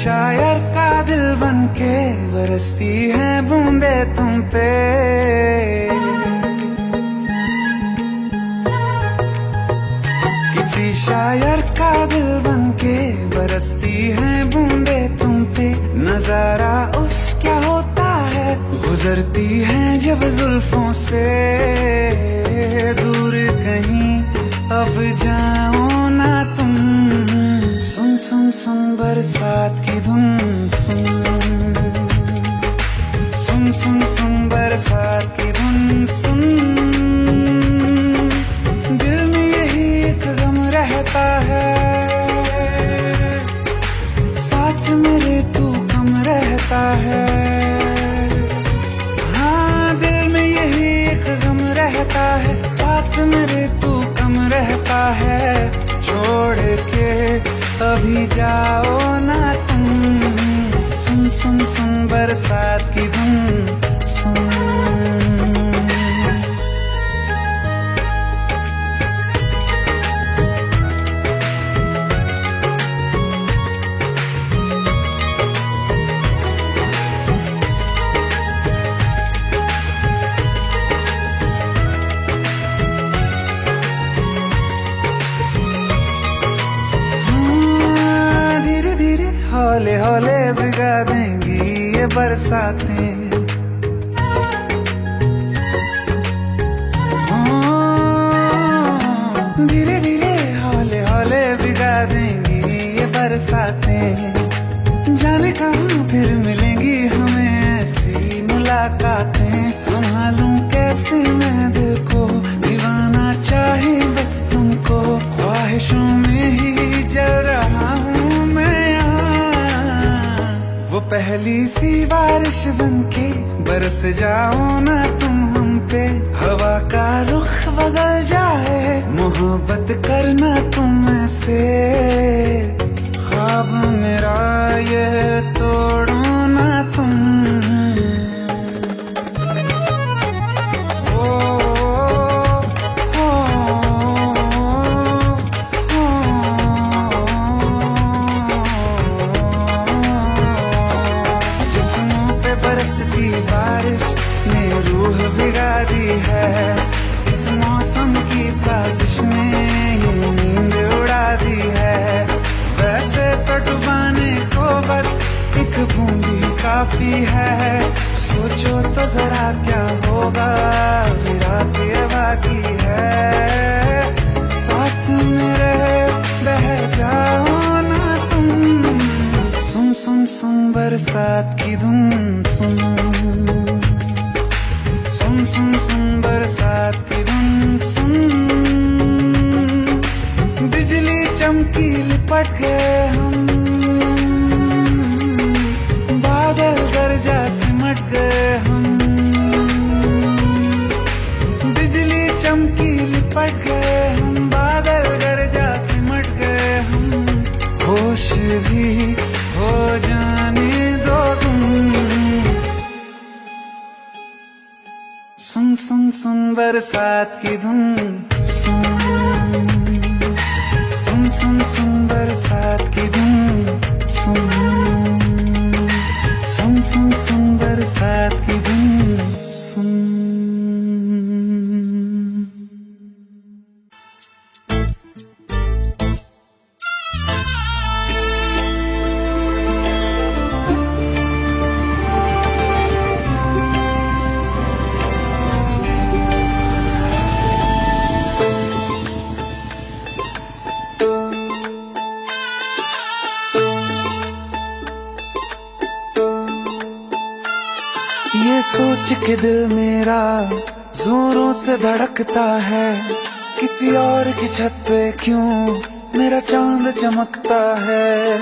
शायर का दिल बनके बरसती है बूंदे तुम पे। किसी शायर का दिल बनके बरसती है बूंदे तुम पे। नजारा उफ क्या होता है, गुजरती है जब जुल्फों से। दूर कहीं अब जाओ ना तुम, सुन सुन सुन बरसात की धुन। सुन सुन सुन सुन बरसात की धुन। सुन दिल में यही एक गम रहता है, साथ मेरे तू कम रहता है। हाँ दिल में यही एक गम रहता है, साथ मेरे तू कम रहता है। छोड़ के अभी जाओ ना तुम, सुन सुन सुन बरसात की धुन। सुन हौले हौले भिगा देंगी ये बरसातें। धीरे धीरे हौले हौले भिगा देंगी ये बरसातें। जाने कहाँ फिर मिलेंगी हमें ऐसी मुलाकातें। संभालूं कैसे मैं दिल को, दीवाना चाहे बस तुमको। ख्वाहिशों में ही जल रहा हूँ मैं, वो पहली सी बारिश बनके बरस जाओ ना तुम हम पे। हवा का रुख बदल जाए, मोहब्बत करना तुम ऐसे। ख्वाब मेरा ये तोड़ो ना तुम। बरसती बारिश ने रूह भिगा दी है, इस मौसम की साजिश ने ये नींद उड़ा दी है। वैसे तो डुबाने को बस एक बूंदी काफी है। सोचो तो जरा क्या होगा, रात ये बाकी है। साथ मेरे बह जाओ ना तुम, सुन सुन सुन बरसात की धुन। सुन सुन सुन सुन बरसात की धुन। सुन बिजली चमकी लिपट गए हम, बादल गरजा सिमट गए हम। बिजली चमकी लिपट गए हम, बादल गरजा सिमट गए हम। होश भी हो जाने दो तुम, सुन सुन सुन बरसात की धुन। सुन सुन सुन सुन बरसात की धुन। सुन सुन सुन सुन बरसात की धुन। सुन ये सोच के दिल मेरा जोरों से धड़कता है, किसी और की छत पे क्यों मेरा चांद चमकता है।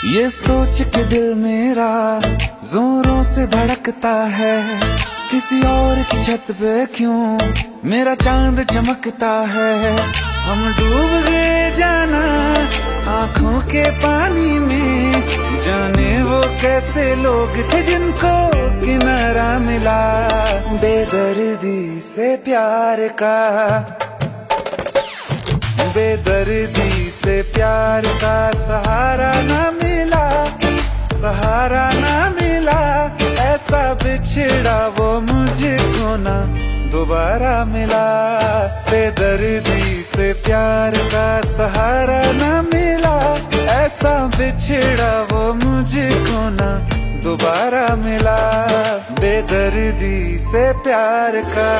ये सोच के दिल मेरा जोरों से धड़कता है, किसी और की छत पे क्यों मेरा चांद चमकता है। हम डूब गए जाना आँखों के पानी में, जाने वो कैसे लोग थे जिनको किनारा मिला बेदर्दी से प्यार का। बेदर्दी से प्यार का सहारा न मिला, सहारा न मिला, ऐसा बिछड़ा वो मुझको ना दोबारा मिला। बेदर्दी से प्यार का सहारा न मिला, ऐसा बिछड़ा वो मुझको ना दोबारा मिला। बेदर्दी से प्यार का।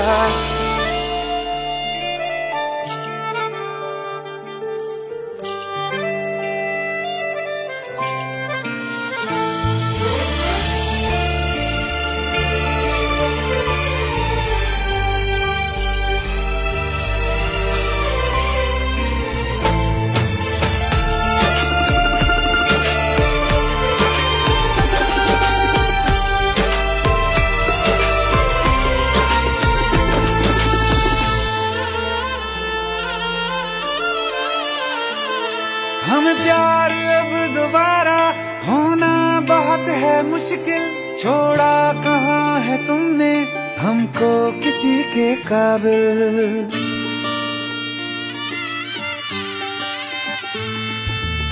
हम प्यार अब दोबारा होना बहुत है मुश्किल, छोड़ा कहाँ है तुमने हमको किसी के काबिल।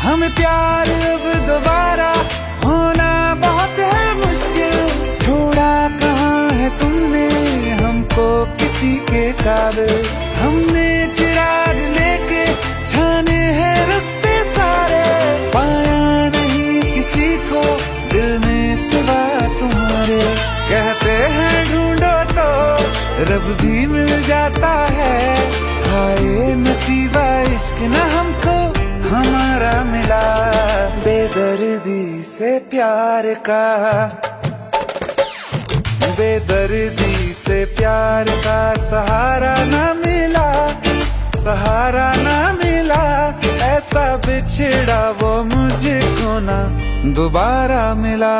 हम प्यार अब दोबारा होना बहुत है मुश्किल, छोड़ा कहाँ है तुमने हमको किसी के काबिल। हमने चिराग लेके छाने हैं रस्ते सारे, पाया नहीं किसी को दिल में सिवा तुम्हारे। कहते हैं ढूंढो तो रब भी मिल जाता है, हाय नसीबा इश्क न हमको हमारा मिला। बेदर्दी से प्यार का, बेदर्दी से प्यार का सहारा न मिला, सहारा न मिला, ऐसा बिछड़ा वो मुझको ना दोबारा मिला।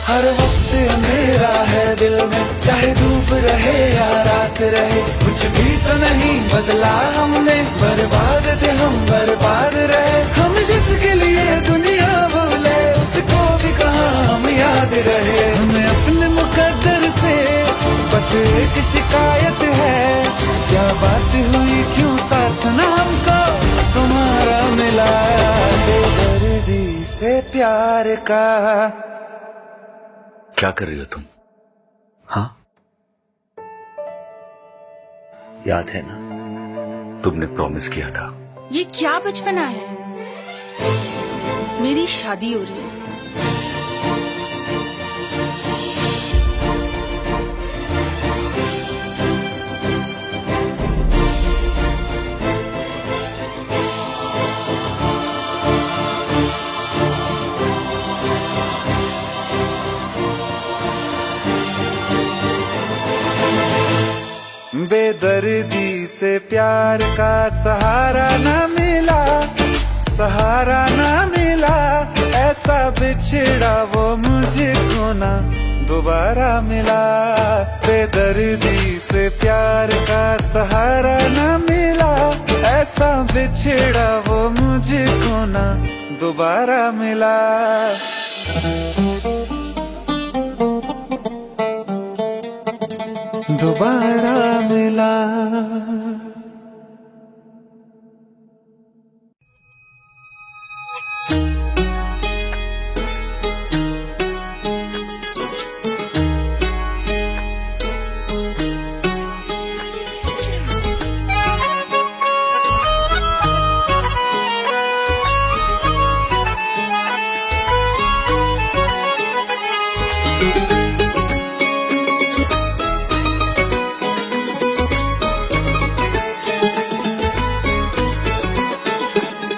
हर वक्त अंधेरा है दिल में, चाहे धूप रहे या रात रहे, कुछ भी तो नहीं बदला हमने, बर्बाद थे हम बर्बाद रहे। हम जिसके लिए दुनिया बोले उसको भी कहाँ हम याद रहे। हमें अपने मुकद्दर से बस एक शिकायत है, क्या बात हुई क्यों साथ ना हमको तुम्हारा मिला। बेदर्दी से प्यार का। क्या कर रही हो तुम? हाँ, याद है ना तुमने प्रॉमिस किया था। ये क्या बचपना है, मेरी शादी हो रही है। बेदर्दी से प्यार का सहारा न मिला, सहारा न मिला, ऐसा बिछड़ा वो मुझको ना दोबारा मिला। बेदर्दी से प्यार का सहारा न मिला, ऐसा बिछड़ा वो मुझको ना दोबारा मिला। दोबारा मिला।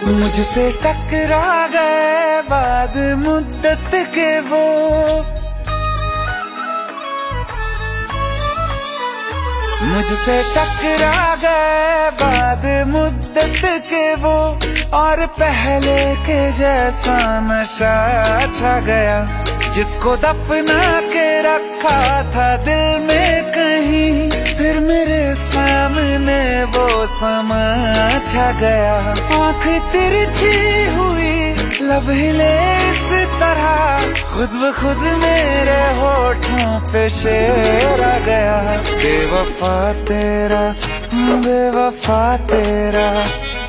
मुझसे टकरा गए बाद मुद्दत के वो, मुझसे टकरा गए बाद मुद्दत के वो, और पहले के जैसा नशा छा गया। जिसको दफना के रखा था दिल में कहीं, फिर मेरे सामने वो समा छा गया। आँख तिरछी हुई लब हिले इस तरह, खुद ब खुद मेरे होठों पे शेर आ गया। बेवफा तेरा, बेवफा तेरा,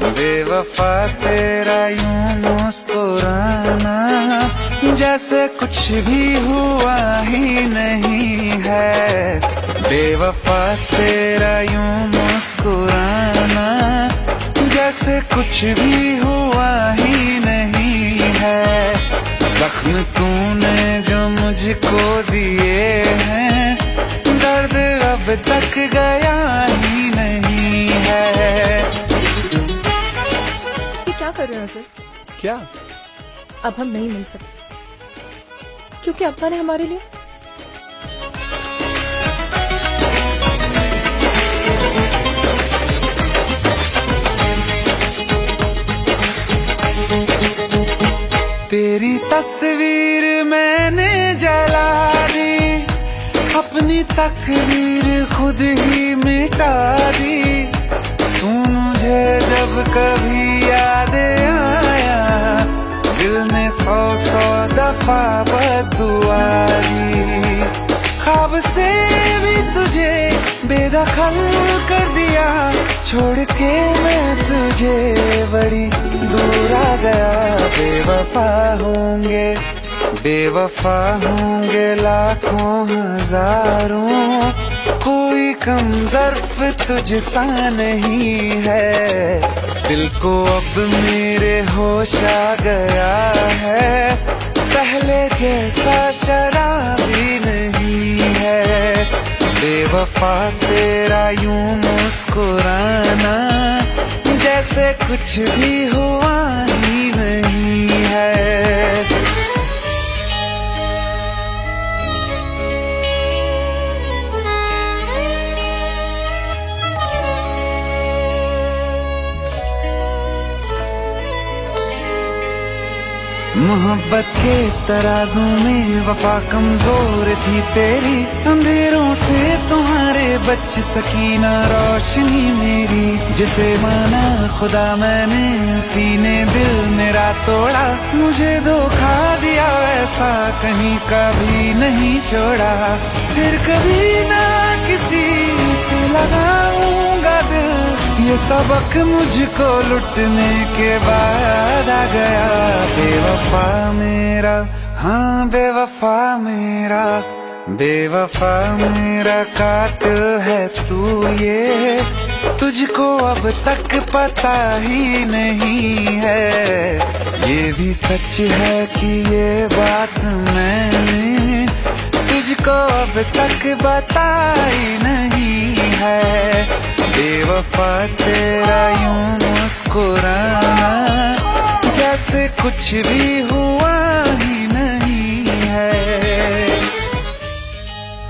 बेवफा तेरा यूं मुस्कुराना जैसे कुछ भी हुआ ही नहीं है। बेवफा तेरा यूं मुस्कुराना जैसे कुछ भी हुआ ही नहीं है। जख्म तूने जो मुझको दिए हैं दर्द अब तक गया ही नहीं है। क्या कर रहे हो सर? क्या? अब हम नहीं मिल सकते क्योंकि अब्बा ने हमारे लिए तेरी तस्वीर मैंने जला दी, अपनी तकदीर खुद ही मिटा दी। तू मुझे जब कभी याद आया दिल में 100 दफा बद्दुआ दी। ख्वाब से भी तुझे बेदखल कर दिया, छोड़ के मैं तुझे बड़ी दूर आ गया। बेवफा होंगे लाखों हजारों, कोई कम ज़र्फ तुझसा नहीं है। दिल को अब मेरे होश आ गया है, पहले जैसा शराबी नहीं है। बेवफा तेरा यूं मुस्कुराना जैसे कुछ भी हुआ ही नहीं है। मोहब्बत के तराजू में वफा कमजोर थी तेरी, अंधेरों से तुम्हारे बच सकी ना रोशनी मेरी। जिसे माना खुदा मैंने उसी ने दिल मेरा तोड़ा, मुझे धोखा दिया ऐसा कहीं कभी नहीं छोड़ा। फिर कभी ना किसी से लगाऊंगा दिल, ये सबक मुझको लुटने के बाद आ गया। बेवफा मेरा, हाँ बेवफा मेरा, बेवफा मेरा कातिल है तू, ये तुझको अब तक पता ही नहीं है। ये भी सच है कि ये बात मैंने तुझको अब तक बताई नहीं है। बेवफा तेरा यूं मुस्कुराना जैसे कुछ भी हुआ ही नहीं है।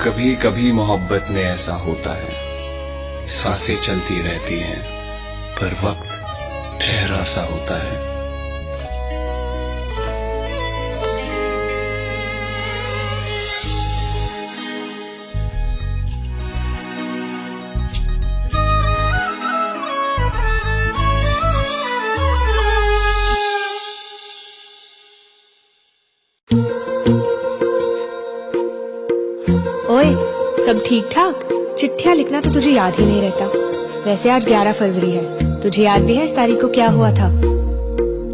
कभी कभी मोहब्बत में ऐसा होता है, सांसें चलती रहती हैं पर वक्त ठहरा सा होता है। ओए, सब ठीक ठाक? चिट्ठियाँ लिखना तो तुझे याद ही नहीं रहता। वैसे आज 11 फरवरी है, तुझे याद भी है इस तारीख को क्या हुआ था?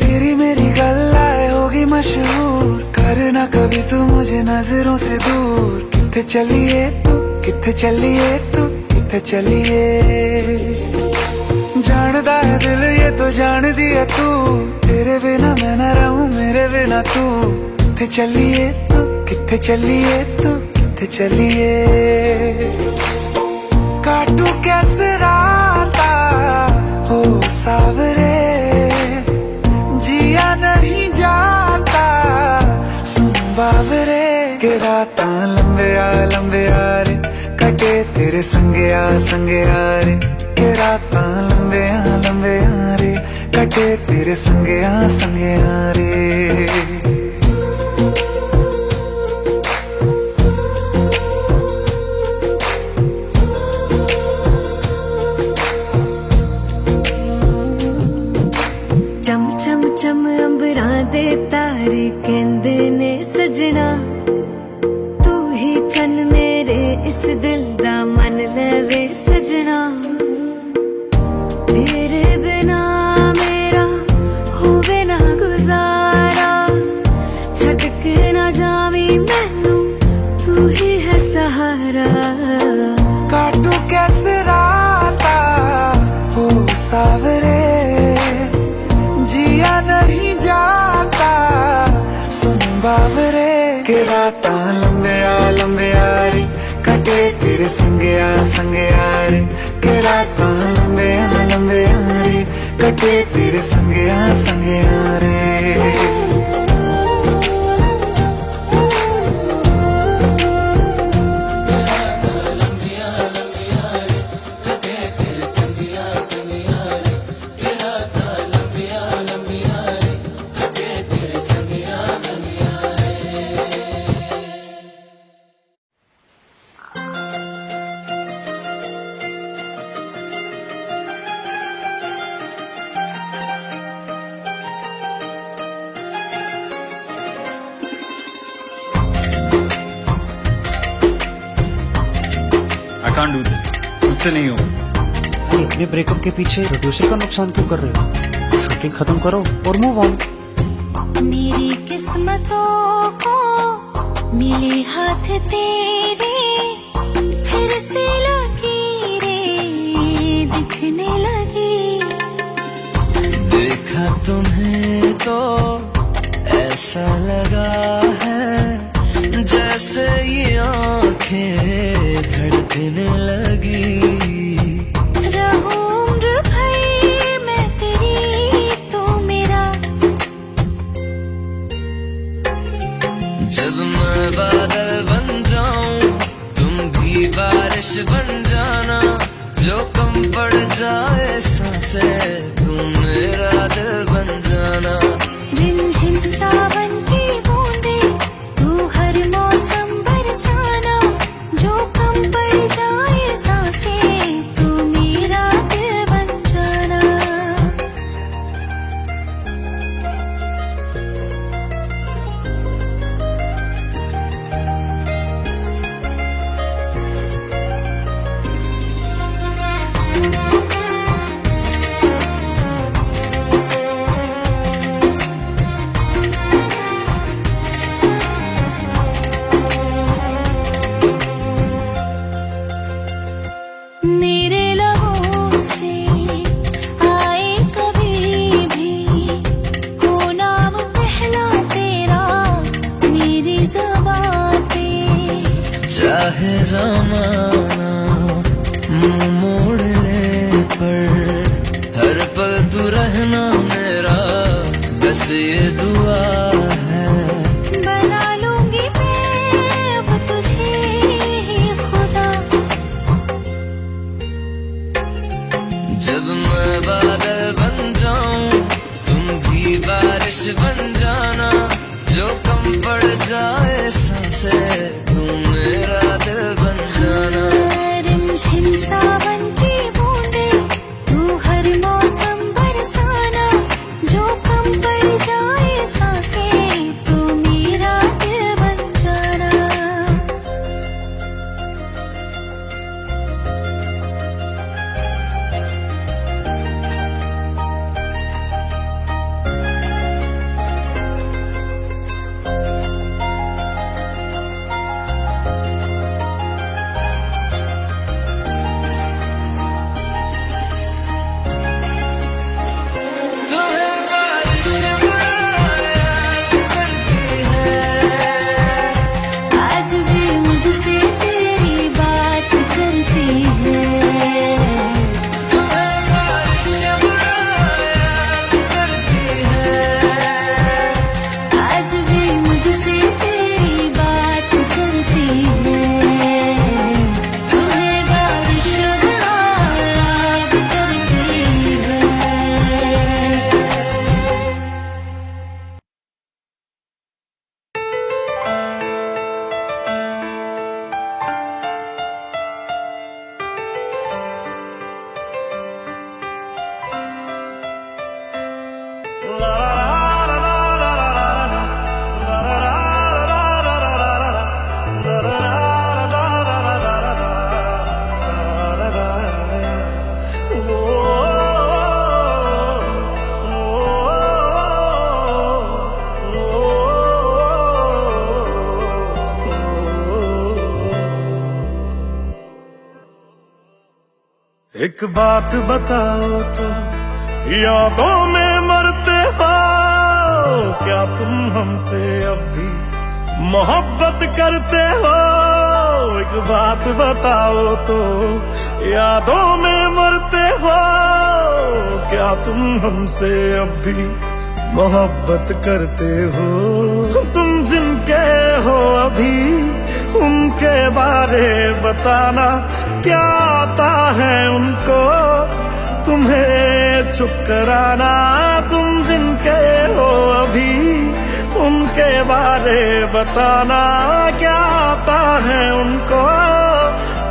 तेरी मेरी गल्लाए होगी मशहूर, करना कभी तू मुझे नजरों से दूर। किथे चलिए तू, किथे चलिए तू, किथे चलिए। जानदा है दिल ये तो जान दिया तू, तेरे बिना मैं न रहूं मेरे बिना तू। किथे चलिए तू, किथे चलिए तू, किथे चलिए। काटू कैसे राता हो सावरे, जिया नहीं जाता सुन बाबरे। के राता लंबे आ रे, कटे तेरे संगे आ रे। के राता लंबे आ रे, कटे तेरे संगे आ रे। चम चम चम अंबरां दे तारे कहंदे ने सजना, तू ही चन मेरे इस दिल दा मन लवे सजना। तेरे बिना सहारा। काटू कैसे राता हो सावरे, जिया नहीं जाता सुन बाबरे। के राता लंबे रे कटे तेरे संगया रे। के राता लंबे रे कटे तेरे संगया रे। I can't do this. मुझसे नहीं होगा। इतने ब्रेकअप के पीछे प्रोड्यूसर का नुकसान क्यों कर रहे हो? शूटिंग खत्म करो और मूव ऑन। मेरी किस्मतों को मिले हाथ तेरे, फिर से लकीरें दिखने लगी। देखा तुम्हें तो ऐसा लगा है जैसे ये आंखें धड़कने लगी। रहूं उम्र भर मैं तेरी तू मेरा। जब मैं बादल बन जाऊं तुम भी बारिश बन जाना। जो कम पड़ जाए सांसें तुम मेरा दिल बन जाना। रिमझिम सावन की बूंदे तू हर मौसम बरसाना। जो कम पड़ जाए सांसें तू मेरा दिल बन जाना। मेरे लबों से आए कभी भी हो नाम पहला तेरा मेरी ज़बां पे। चाहे ज़माना मुंह मोड़ ले पर हर पल तू रहना मेरा, बस ये दुआ है। बना लूंगी मैं अब तुझे ही खुदा। जब मैं बादल बन जाऊं तुम भी बारिश बन जाना। जो कम पड़ जाए सांसें तुम मेरा दिल बन जाना। रिमझिम सावन की बूंदे तू हर मौसम बरसाना। जो कम पड़ जाए सांसें एक बात बताओ तो यादों में मरते हो क्या तुम हमसे अब भी मोहब्बत करते हो? एक बात बताओ तो यादों में मरते हो क्या तुम हमसे अब भी मोहब्बत करते हो? तुम जिनके हो अभी उनके बारे बताना, क्या आता है उनको तुम्हें चुप कराना? तुम जिनके हो अभी उनके बारे बताना, क्या आता है उनको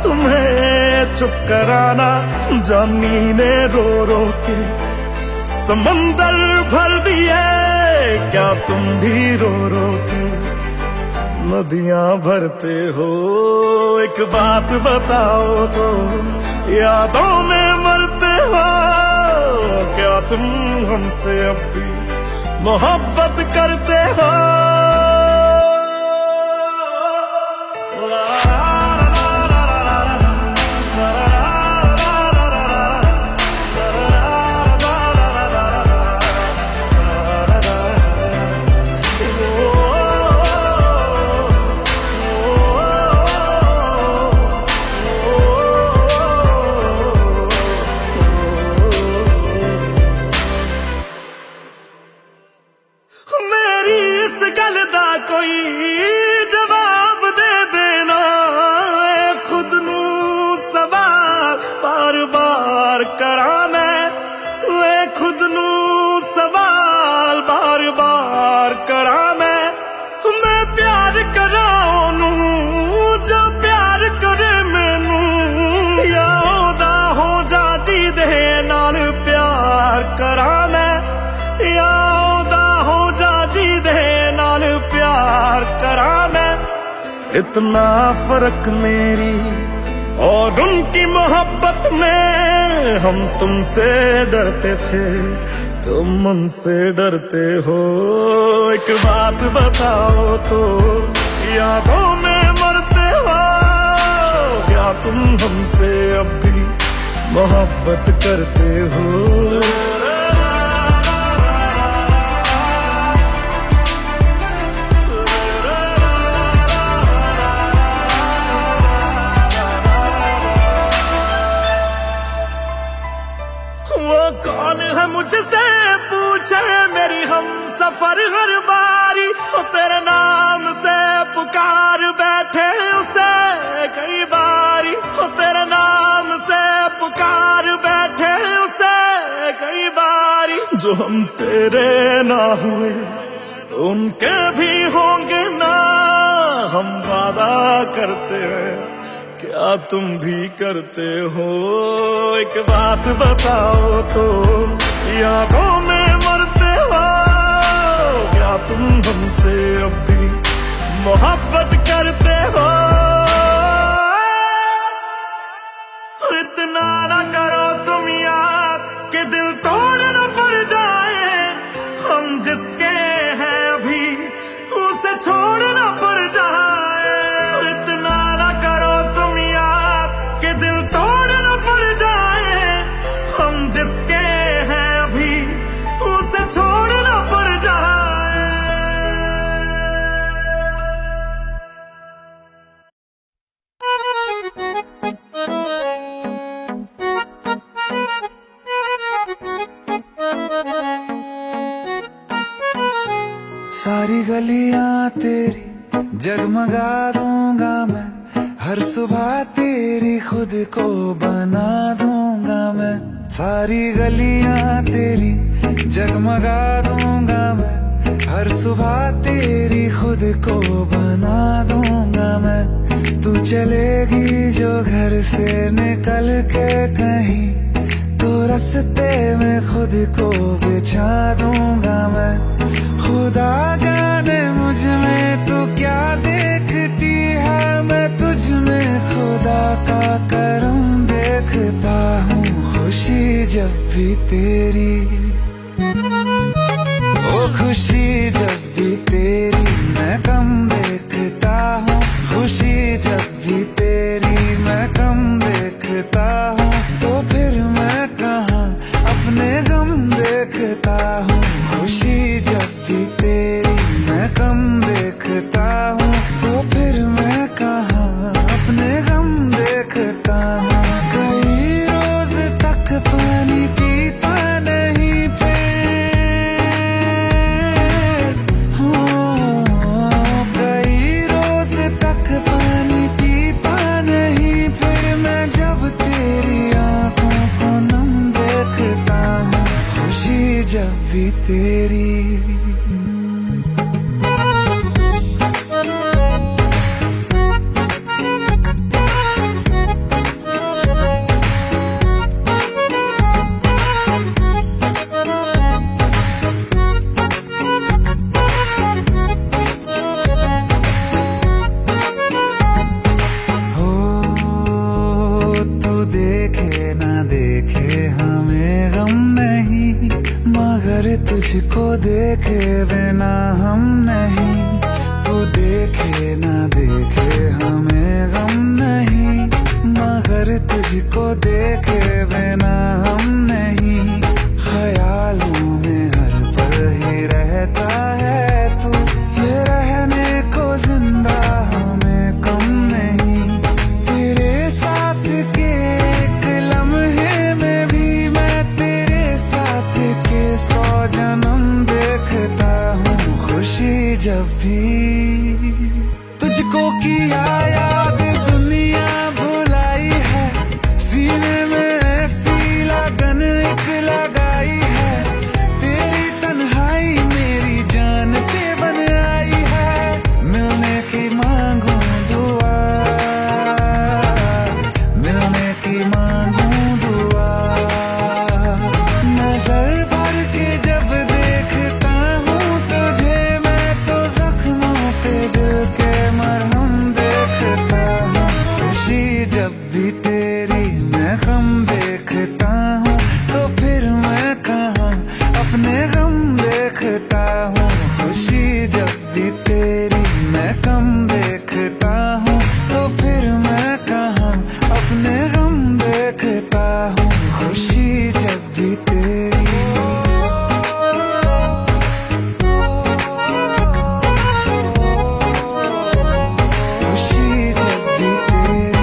तुम्हें चुप कराना? जानी ने रो रो के समंदर भर दिए, क्या तुम भी रो रो के नदियां भरते हो? एक बात बताओ तो यादों में मरते हो क्या तुम हमसे अब भी मोहब्बत करते हो? इतना फर्क मेरी और उनकी मोहब्बत में, हम तुमसे डरते थे तुम उनसे डरते हो। एक बात बताओ तो यादों में मरते हो क्या तुम हमसे अब भी मोहब्बत करते हो? कौन है मुझसे पूछे मेरी हम सफर हर बारी, तो तेरे नाम से पुकार बैठे उसे कई बारी, तो तेरे नाम से पुकार बैठे उसे कई बारी। जो हम तेरे ना हुए उनके भी होंगे ना, हम वादा करते हैं क्या तुम भी करते हो? एक बात बताओ तो यादों में मरते हो क्या तुम हमसे अब भी मोहब्बत करते हो? इतना ना करो तुम याद कि दिल तोड़ना पड़ जाए, हम जिसके हैं अभी उसे छोड़ना पड़ जाए। इतना ना करो तुम याद कि दिल तोड़ना पड़ जाए, हम जिसके हैं अभी उसे छोड़ना पड़ जाए। सारी गलियां तेरी जगमगा दूंगा मैं, हर सुबह तेरी खुद को बना दूंगा मैं। सारी गलियां तेरी जगमगा दूंगा मैं, हर सुबह तेरी खुद को बना दूंगा मैं। तू चलेगी जो घर से निकल के कहीं, तो रास्ते में खुद को बिछा दूंगा मैं। खुदा जाने मुझ में तू क्या देखती है, मैं तुझ में खुदा का करम देखता हूँ। खुशी जब भी तेरी, ओ खुशी जब भी तेरी मैं कम देखता हूँ। खुशी जब भी तेरी मैं कम देखता हूँ, तो फिर भी तेरी। तुझको देखे बिना हम नहीं, तू देखे ना देखे हमें गम नहीं, मगर तुझको देखे बिना हम नहीं। ख्यालों में हर पल ही रहता है तू, ये रहने को जिंदा हमें कम नहीं। तेरे साथ के एक लम्हे में भी मैं तेरे साथ के 100 जन्म देखता हूँ। खुशी जब भी तुझको किया याद दुनिया भुलाई है, सीने में ऐसी लगन एक लगाई है। तेरी तन्हाई मेरी जान पे बन आई है, मिलने की मांगू दुआ, मिलने की मांगू दुआ। नजर भर के जब देखता हूँ तुझे मैं तो जख्मों पे दिल के मरहम देखता हूँ। खुशी जब भी तेरी मैं गम देखता हूँ, तो फिर मैं कहाँ अपने गम देखता हूँ। खुशी जब भी तेरी मैं गम देखता हूँ, तो फिर मैं कहाँ अपने गम देखता हूँ। खुशी जब भी तेरी। खुशी जब भी तेरी।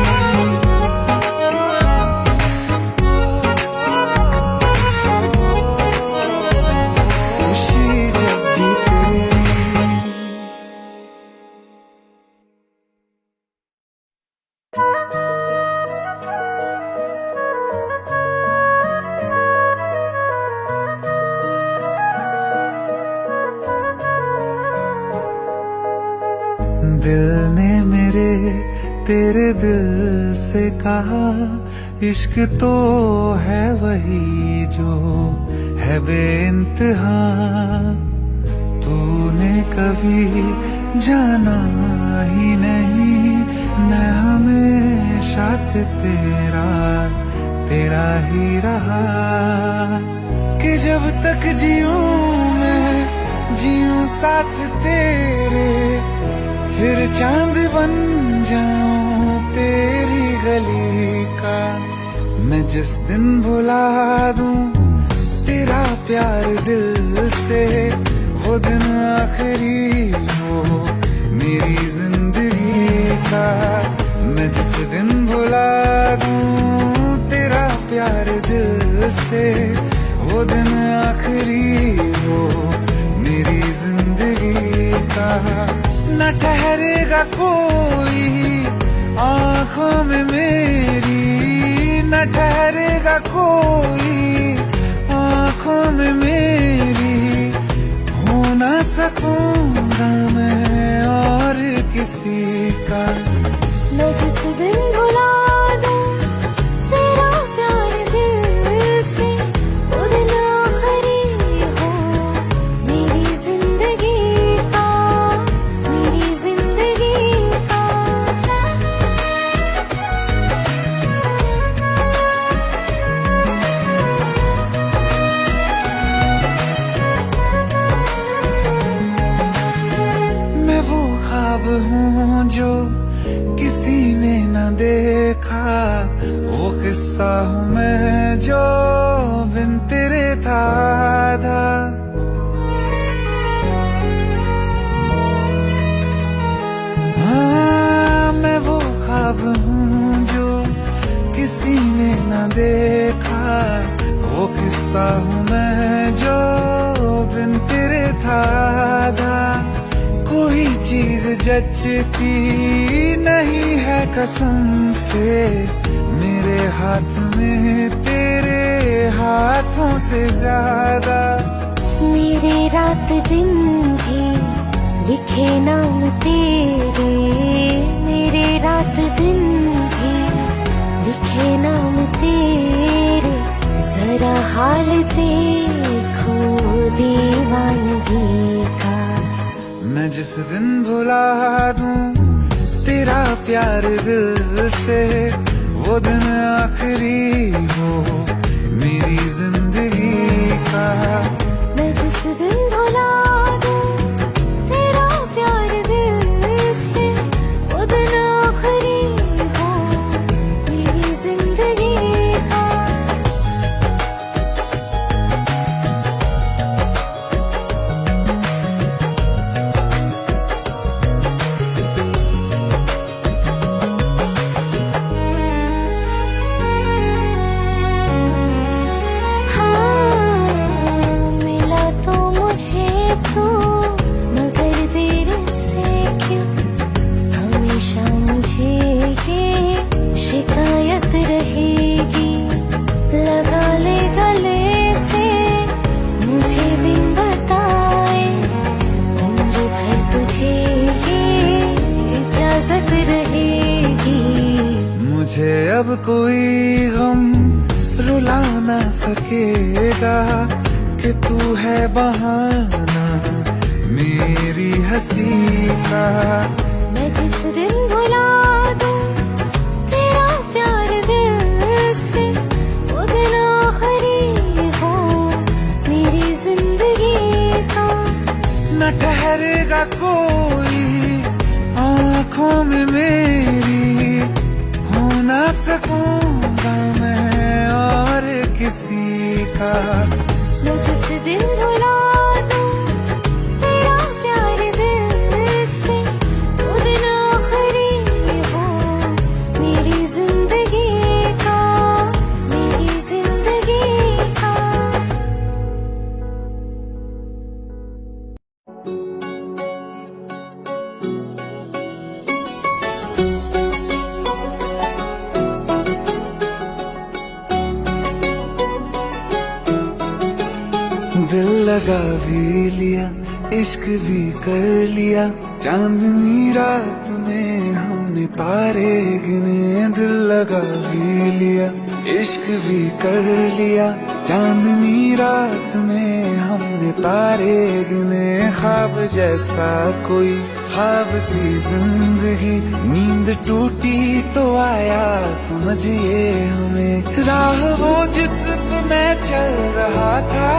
खुशी जब भी तेरी। दिल ने मेरे तेरे दिल से कहा, इश्क तो है वही जो है बेइंतहा। तूने कभी जाना ही नहीं, मैं हमेशा से तेरा तेरा ही रहा। कि जब तक जीऊं मैं जीऊं साथ तेरे, फिर चांद बन जाऊं तेरी गली का। मैं जिस दिन भुला दूं तेरा प्यार दिल से, वो दिन आखिरी हो मेरी जिंदगी का। मैं जिस दिन भुला दूं तेरा प्यार दिल से, वो दिन आखिरी हो मेरी जिंदगी का। न ठहरेगा कोई आँखों में मेरी, न ठहरेगा कोई आँखों में मेरी। हो ना सकूंगा मैं और किसी का। मैं जिस दिन भुला दूं तेरा प्यार दिल से, वो दिन आखिरी हो मेरी जिंदगी का, मेरी जिंदगी का। मैं वो ख्वाब हूँ जो किसी ने न देखा, वो किस्सा हूँ मैं जो बिन तेरे था आधा। हाँ मैं वो ख्वाब हूँ जो किसी ने न देखा, वो किस्सा हूँ मैं जो बिन तेरे था आधा। कोई चीज जचती नहीं है कसम से, मेरे हाथ में तेरे हाथों से ज्यादा। मेरे रात दिन भी लिखे नाम तेरे, मेरे रात दिन भी लिखे नाम तेरे, जरा हाल देखो दीवानगी का। मैं जिस दिन भुला दूं तेरा प्यार दिल से, वो दिन आखिरी हो मेरी जिंदगी का। मैं जिस दिन भुला दूं तेरा प्यार दिल से, वो दिन आखिरी हो मेरी जिंदगी का। तो मगर देर से क्यों हमेशा मुझे ये शिकायत रहेगी। लगा ले गले से मुझे बिन बताए, उम्र भर तुझे ये इजाजत रहेगी। मुझे अब कोई गम रुला ना सकेगा कि तू है बहाना मेरी हंसी का। मैं जिस दिन भुला दूं तेरा प्यार दिल से, वो दिन आखिरी हो मेरी जिंदगी का। न ठहरेगा कोई आँखों में मेरी, हो ना सकूंगा मैं और किसी का। मैं जिस दिन भुला दूं तेरा प्यार दिल से, वो दिन आखिरी हो मेरी जिंदगी का, मेरी जिंदगी का। दिल लगा भी लिया, इश्क भी कर लिया, चांदनी रात में हमने तारे गिने। दिल लगा भी लिया, इश्क भी कर लिया, चांदनी रात में हमने तारे गिने। ख्वाब जैसा कोई ख्वाब थी जिंदगी, नींद टूटी तो आया समझिए हमें। राह वो जिस पे मैं चल रहा था,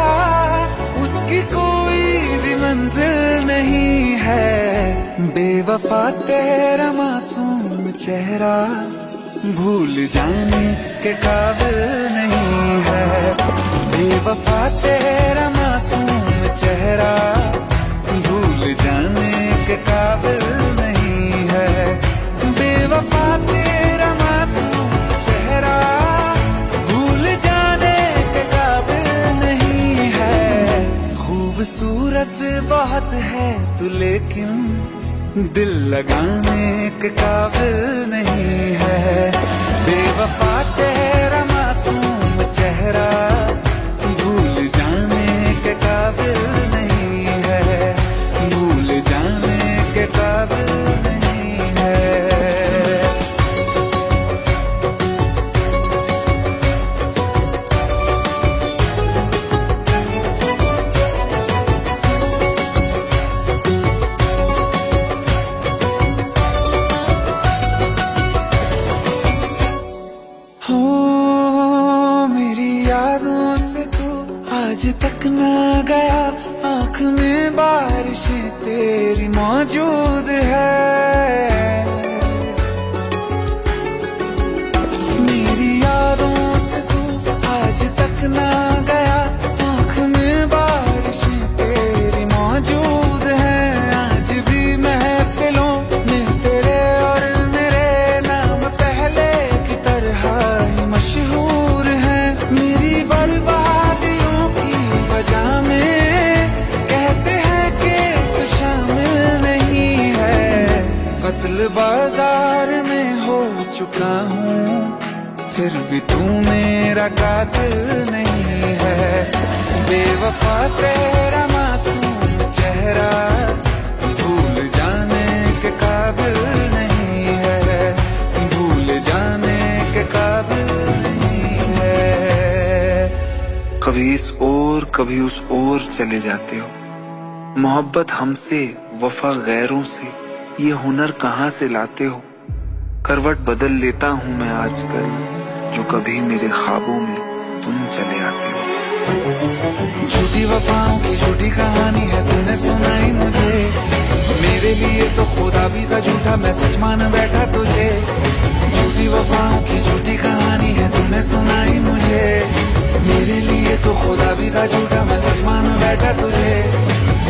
उसकी कोई भी मंजिल नहीं है। बेवफा तेरा मासूम चेहरा भूल जाने के काबिल नहीं है। बेवफा तेरा मासूम चेहरा भूल जाने के काबिल नहीं है। बेवफा तेरा मासूम चेहरा भूल जाने के काबिल नहीं है। खूबसूरत बहुत है तू लेकिन दिल लगाने के काबिल नहीं है। बेवफा तेरा मासूम चेहरा भूल जाने के काबिल नहीं है। भूल जाने के काबिल नहीं है। आज तक न गया, आँख में बारिशें तेरी मौजूद है। मेरी यादों से तू आज तक न गया, आँख में बारिशें तेरी मौजूद है। आज भी महफिलों में तेरे और मेरे नाम पहले की तरह ही मशहूर है। मेरी बर्बादियों की वजह में कहते हैं कि तू शामिल नहीं है। कत्ल बाजार में हो चुका हूँ, फिर भी तू मेरा कातिल नहीं है। बेवफा तेरा मासूम चेहरा भूल जाने के काबिल नहीं है, भूल जाने के काबिल नहीं है। कभी इस ओर कभी उस ओर चले जाते हो। मोहब्बत हमसे, वफा गैरों से, ये हुनर कहाँ से लाते हो। करवट बदल लेता हूँ मैं आजकल, जो कभी मेरे ख्वाबों में तुम चले आते हो। झूठी वफाओं की झूठी कहानी है तूने सुनाई मुझे, मेरे लिए तो खुदा भी था झूठा, मैं सच मान बैठा तुझे। झूठी वफाओं की झूठी कहानी है तूने सुनाई मुझे, मेरे लिए तो खुदा भी था झूठा, मैं सच मान बैठा तुझे।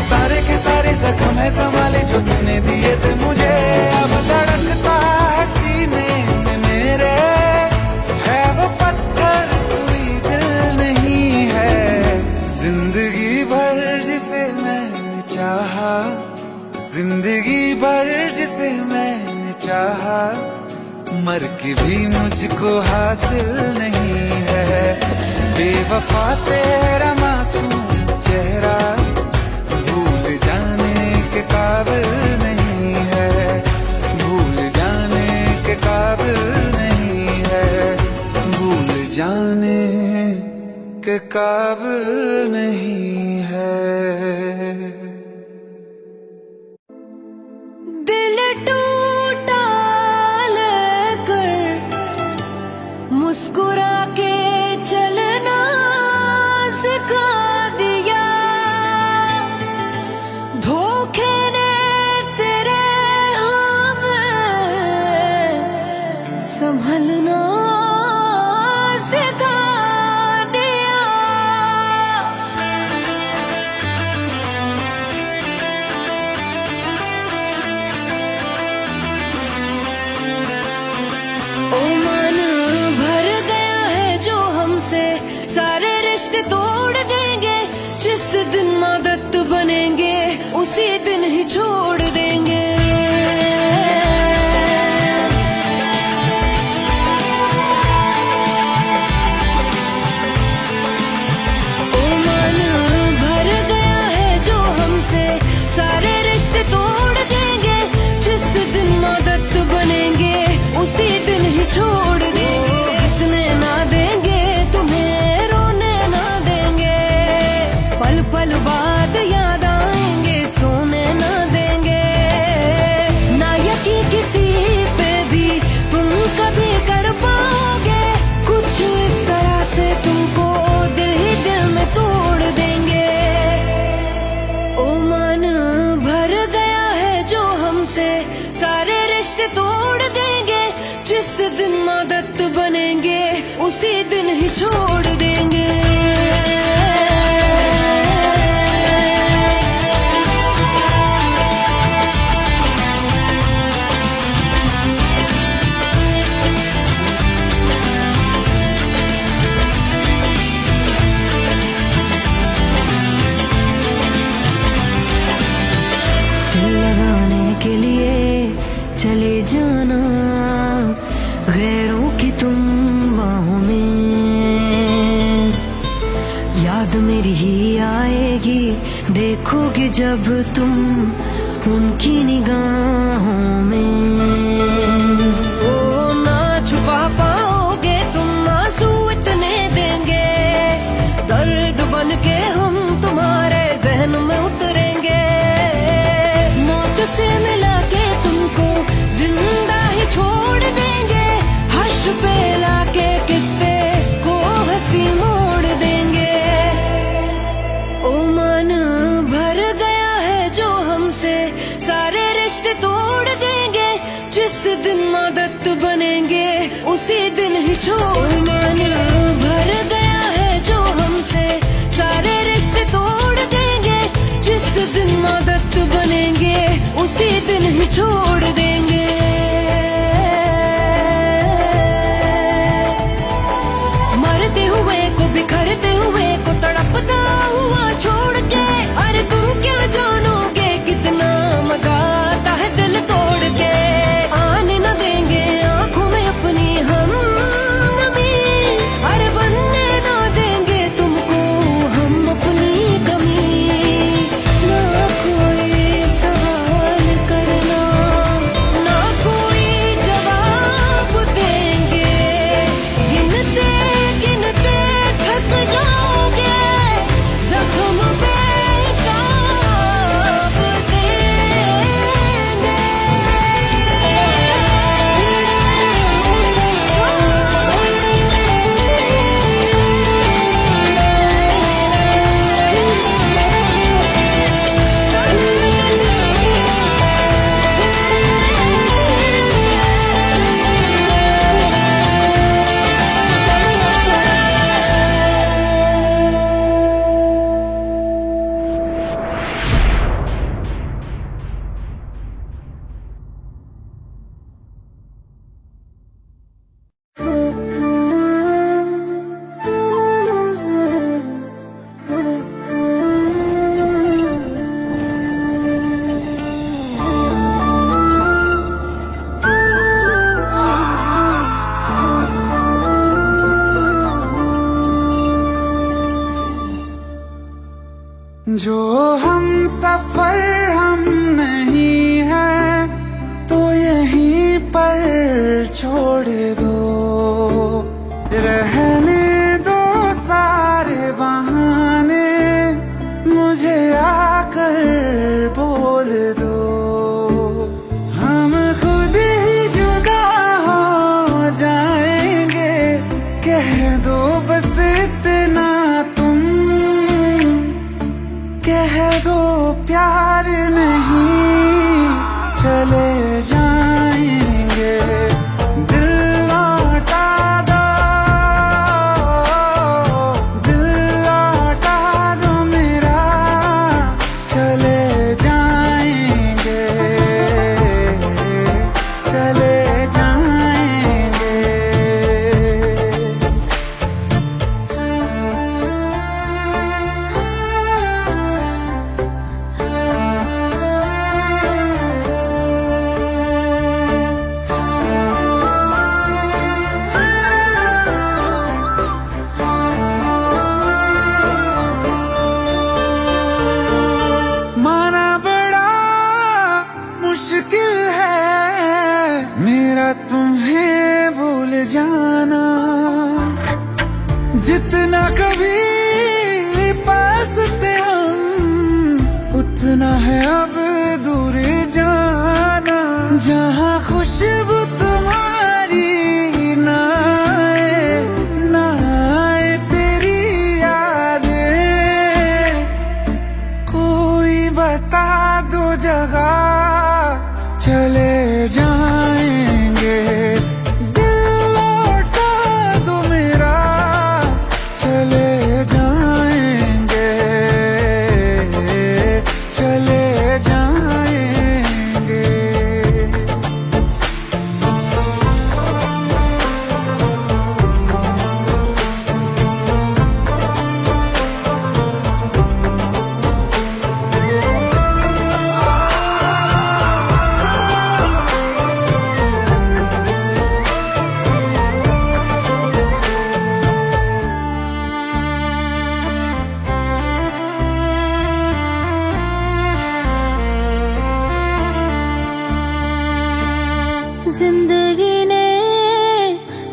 सारे के सारे जख्म है संभाले जो तूने दिए थे मुझे, अब धड़कता है सीने में मेरे, है वो पत्थर कोई दिल नहीं है। जिंदगी भर जिसे मैंने चाहा, जिंदगी भर जिसे मैंने चाहा, मर के भी मुझको हासिल नहीं है। बेवफा तेरा मासूम चेहरा भूल जाने के काबिल नहीं है, भूल जाने के काबिल नहीं है, भूल जाने के काबिल नहीं है। दिल टूटा लेकर मुस्कुरा के चलना सिखा दिया, धोखे ने तेरे हमें संभलना सिखा दिया। ओ मन भर गया है जो हमसे, सारे रिश्ते तोड़ देंगे, जिस दिन आदत बनेंगे उसी दिन ही छोड़ देंगे। ओ मन भर गया है जो हमसे, सारे रिश्ते तोड़ देंगे, जिस दिन आदत बनेंगे उसी दिन ही छोड़ देंगे। हंसने ना देंगे तुम्हें, रोने ना देंगे, पल पल बाद याद आएंगे, सोने ना देंगे। ना यकीन किसी पे भी तुम कभी कर पाओगे, कुछ इस तरह से तुमको दिल ही दिल में तोड़ देंगे। ओ मन भर गया है जो हमसे, सारे रिश्ते तोड़ देंगे, जिस दिन आदत बनेंगे उसी दिन ही छोड़ देंगे। दिल लगाने के लिए चले जाना गैरों की तुम बाहों में, याद मेरी ही आएगी देखोगे जब तुम उनकी निगाहों में। ओ ना छुपा पाओगे तुम आंसू इतने देंगे, दर्द बन के हम तुम्हारे जहन में उतरेंगे। मौत से मिला के तुमको जिंदा ही छोड़ देंगे, हर्ष पे लाके किस्से को हंसी मोड़ देंगे। ओ मन भर गया है जो हमसे, सारे रिश्ते तोड़ देंगे, जिस दिन आदत बनेंगे उसी दिन ही छोड़। मन भर गया है जो हमसे, सारे रिश्ते तोड़ देंगे, जिस दिन आदत बनेंगे उसी दिन ही छोड़ देंगे। मरते हुए को बिखरते हुए को तड़पता हुआ छोड़ के, अरे तुम क्या जानोगे कितना मजा आता है दिल तोड़ के। आने न देंगे आंखों में अपनी हम नमी, जो हम सफर हम नहीं हैं तो यहीं पर छोड़ दो, रहने दो सारे बहाने, मुझे आकर बोल दो। हम खुद ही जुदा हो जाएंगे, कह दो बस इतना तुम, कह दो प्यार नहीं चले जाएंगे। दिल लौटा दो, दिल लौटा दो मेरा, चले जाएंगे, चले जाएंगे। माना बड़ा मुश्किल है मेरा तुम्हें भूल जाना, जितना कभी पास थे हम उतना है अब दूर जाना। जहाँ खुशबू तुम्हारी ना आए, ना आए तेरी यादें, कोई बता दो जगह चले जाएंगे। दिल लौटा दो मेरा, चले जाएंगे, चले जाएंगे। जिंदगी ने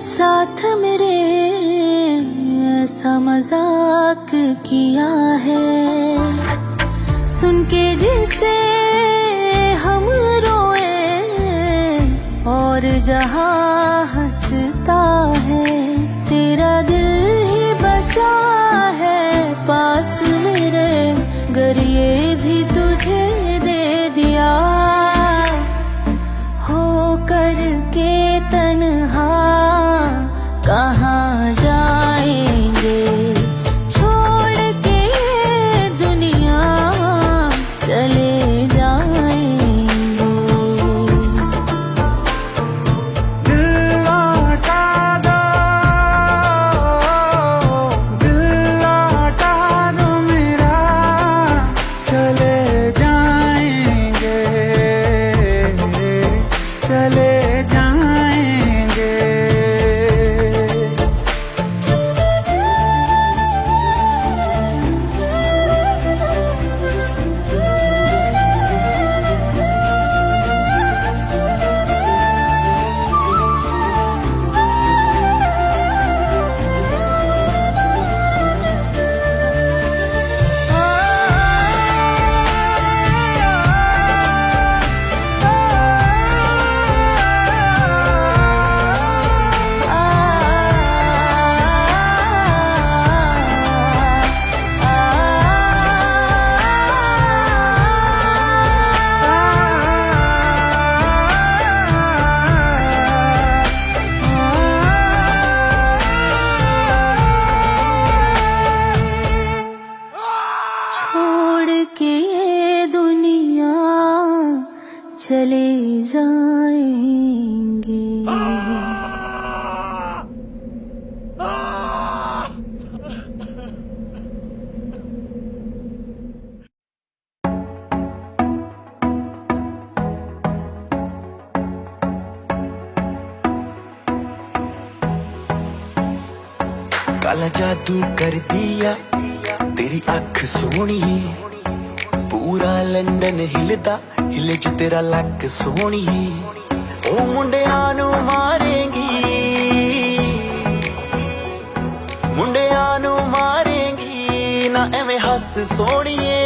साथ मेरे ऐसा मजाक किया है, सुन के जिसे हम रोए और जहां हंसता है। तेरा दिल ही बचा है पास मेरे, गर ये भी तुझे दे दिया हो करके तन्हा, कहाँ जाएंगे छोड़ के दुनिया, चले जाएंगे। दिल लौटा दो, दिल लौटा दो मेरा, चले जाएंगे, चले जाएंगे। छोड़ के ये दुनिया चले जाएंगे। काला जादू कर दिया तेरी अख सोनी, पूरा लंडन हिलदा हिले जो तेरा लक सोहणीए ओ मुंडियां नू मारेंगी ना एवें हस सोहणीए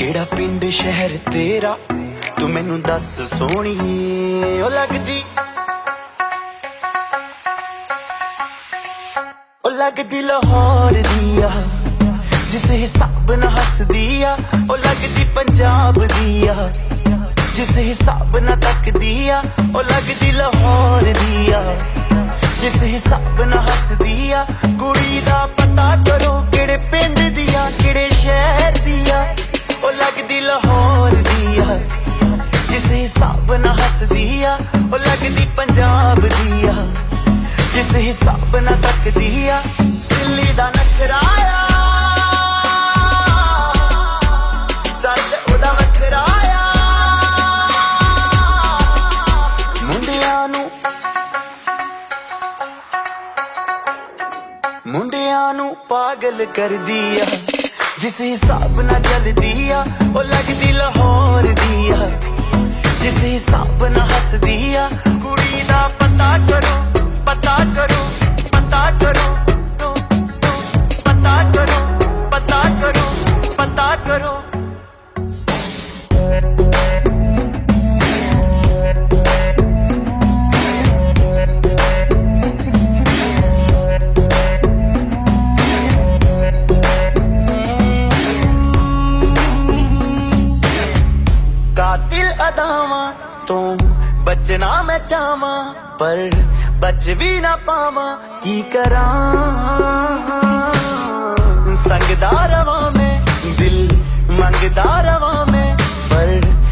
केड़ा पिंड शहर तेरा तू मैनू दस सोहणीए ओ लगदी लाहौर दिया जिस हिसाब ना हस दिया ओ लगदी पंजाब दिया जिस हिसाब ना तक दिया ओ लगदी लाहौर दिया जिस हिसाब ना हस दिया कुड़ी दा पता करो केड़े पिंड दिया केड़े शहर दिया ओ लगदी लाहौर दिया जिस हिसाब ना हस दिया ओ लगदी पंजाब दिया जिस हिसाब ना तक दिया दिल्ली दा नखराया स्टाइल ओदा वखराया मुंडियां नू पागल कर दिया जिस हिसाब ना चल दिया ओ लगदी लाहौर दिया जिस हिसाब ना हस दिया कुड़ी दा पता करो पता करो पता करो पता करो पता करो पता करो कातिल अदावा तो बचना मैं चाहवा पर बच भी ना पावा की करा संगदा रवा में दिल मंगदा रवा में पर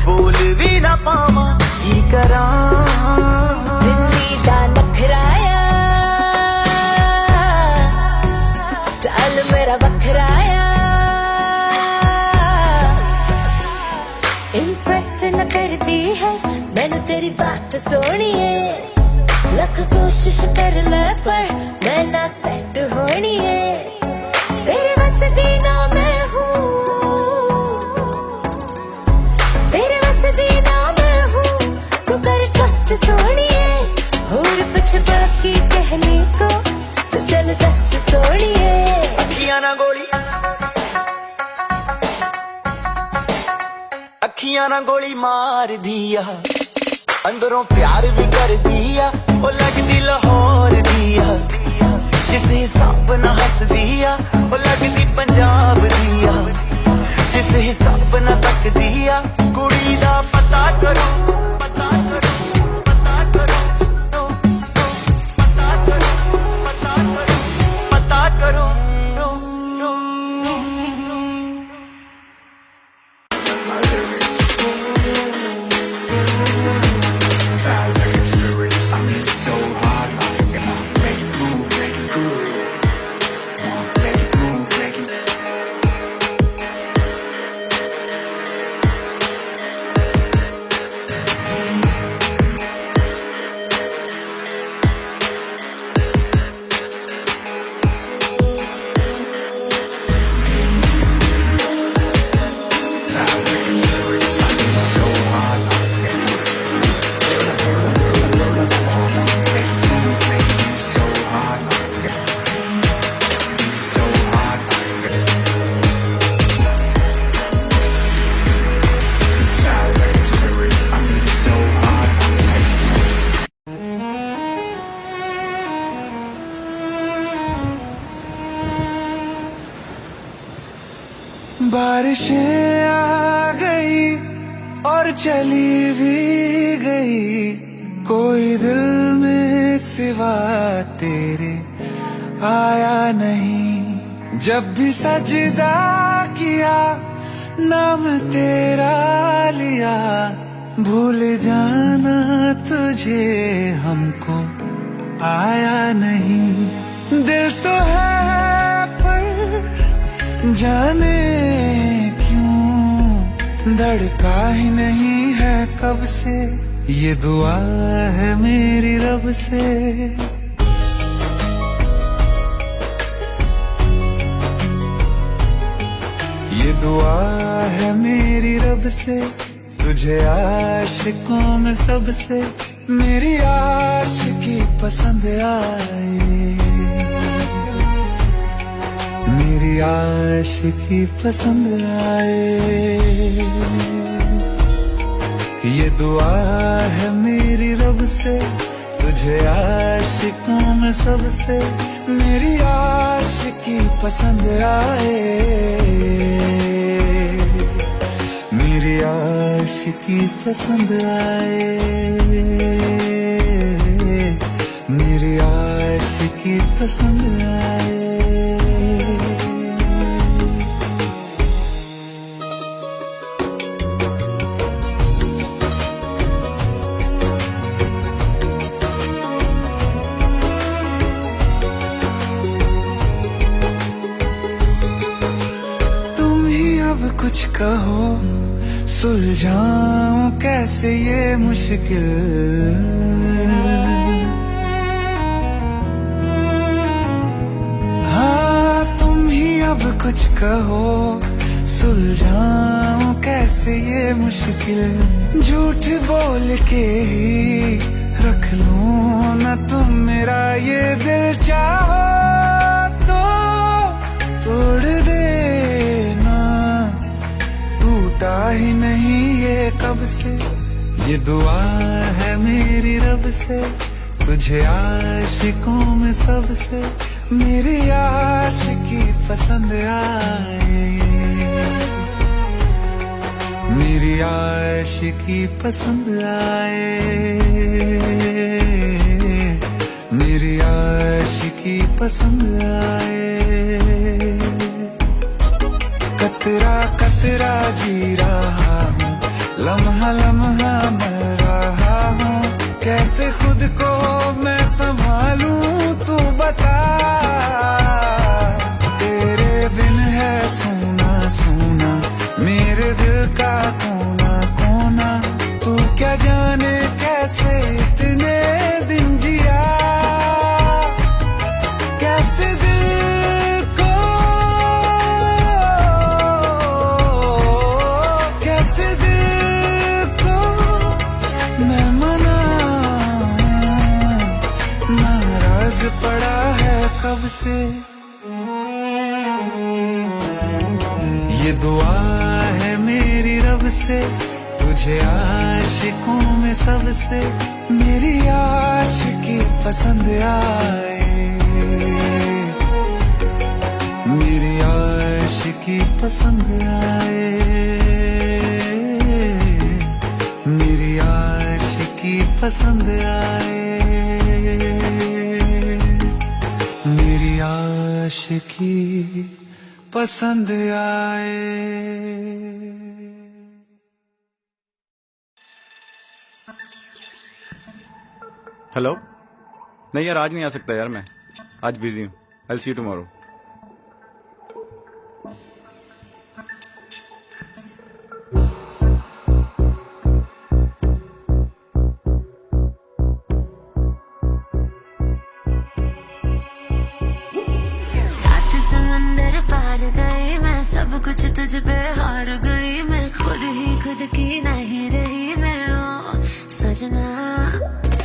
बोल भी ना पावा की करा दिल्ली दा नखराया स्टाइल मेरा बखराया इम्प्रेस न करती है मैनू तेरी बात सोहणीए लख कोशिश कर ले पर मैं ना सेट होनी है तेरे बस दी ना मैं हूँ तेरे बस दी ना मैं हूँ तू कर ट्रस्ट सोहणीए और कुछ बाकी कहने को तो चल दस सोहणीए अखियां ना गोली मार दिया अंदरों प्यार भी कर दिया ओ लगदी लाहौर दिया जिस हिसाब ना हस दिया ओ लगदी पंजाब दिया जिस हिसाब ना तक दिया कुड़ी दा पता करो पता करो पता करो पता करो पता करो पता करो बारिशें आ गई और चली भी गई कोई दिल में सिवा तेरे आया नहीं जब भी सजदा किया नाम तेरा लिया भूल जाना तुझे हमको आया नहीं दिल तो है पर जाने क्यों धड़का ही नहीं है कब से ये दुआ है मेरी रब से ये दुआ है मेरी रब से, तुझे आशिकों में सबसे मेरी आशिकी पसंद आए, मेरी आशिकी पसंद आए। ये दुआ है मेरी रब से, तुझे आशिकों में सबसे मेरी आशिकी पसंद आए, मेरी आशिकी पसंद आए, मेरी आशिकी पसंद आए। कुछ कहो सुलझाऊं कैसे ये मुश्किल, हाँ तुम ही अब कुछ कहो सुलझाऊं कैसे ये मुश्किल। झूठ बोल के ही रख लूं ना तुम मेरा ये दिल, चाहो तो तोड़ देना, टूटा ही नहीं ये कब से। ये दुआ है मेरी रब से, तुझे आशिकों में सबसे मेरी आशिकी पसंद आए, मेरी आशिकी पसंद आए, मेरी आशिकी पसंद आए। कतरा कतरा जी रहा हूँ, लम्हा लम्हा मर रहा हूँ, कैसे खुद को मैं संभालूं तू बता। तेरे बिन है सूना सूना मेरे दिल का कोना कोना, तू क्या जाने कैसे इतने दिन जिया, कैसे दिल को कैसे दिल को मैं मनाऊं, नाराज पड़ा है कब से। ये दुआ है मेरी रब से, तुझे आशिकों में सबसे मेरी आशिकी पसंद आए, मेरी आशिकी पसंद आए, मेरी आशिकी पसंद आए, मेरी आशिकी पसंद आए। हेलो, नहीं यार आज नहीं आ सकता यार, मैं आज बिजी हूँ। I will see you tomorrow. सात समंदर पार गई मैं, सब कुछ तुझ पे हार गई मैं, खुद ही खुद की नहीं रही मैं ओ सजना।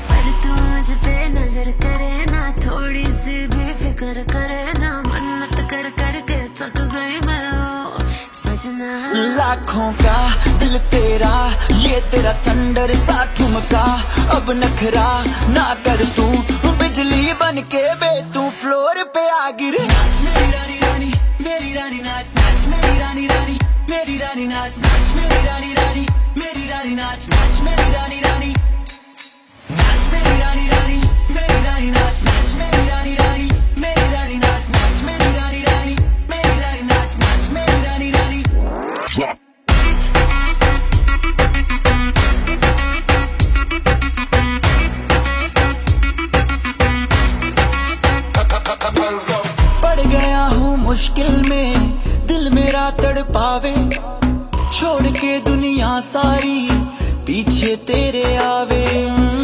पर तू मुझ पे नजर करे ना, थोड़ी सी भी फिक्र करे ना, मन्नत कर कर के थक गई मैं ओ सजना। लाखों का दिल तेरा, ये तेरा थंडर सा ठुमका, अब नखरा ना कर तू, बिजली बन के बे तू फ्लोर पे आ गिरे। नाच मेरी रानी रानी, मेरी रानी नाच नाच मेरी रानी रानी, मेरी रानी नाच नाच मेरी रानी रानी, मेरी रानी नाच नाच मेरी रानी रानी, नाच मेरी रानी रानी, मेरी रानी नाच नाच मेरी रानी रानी, मेरी रानी नाच नाच मेरी रानी रानी, मेरी रानी नाच नाच मेरी रानी रानी। पड़ गया हूँ मुश्किल में, दिल मेरा तड़पावे, छोड़ के दुनिया सारी पीछे तेरे आवे।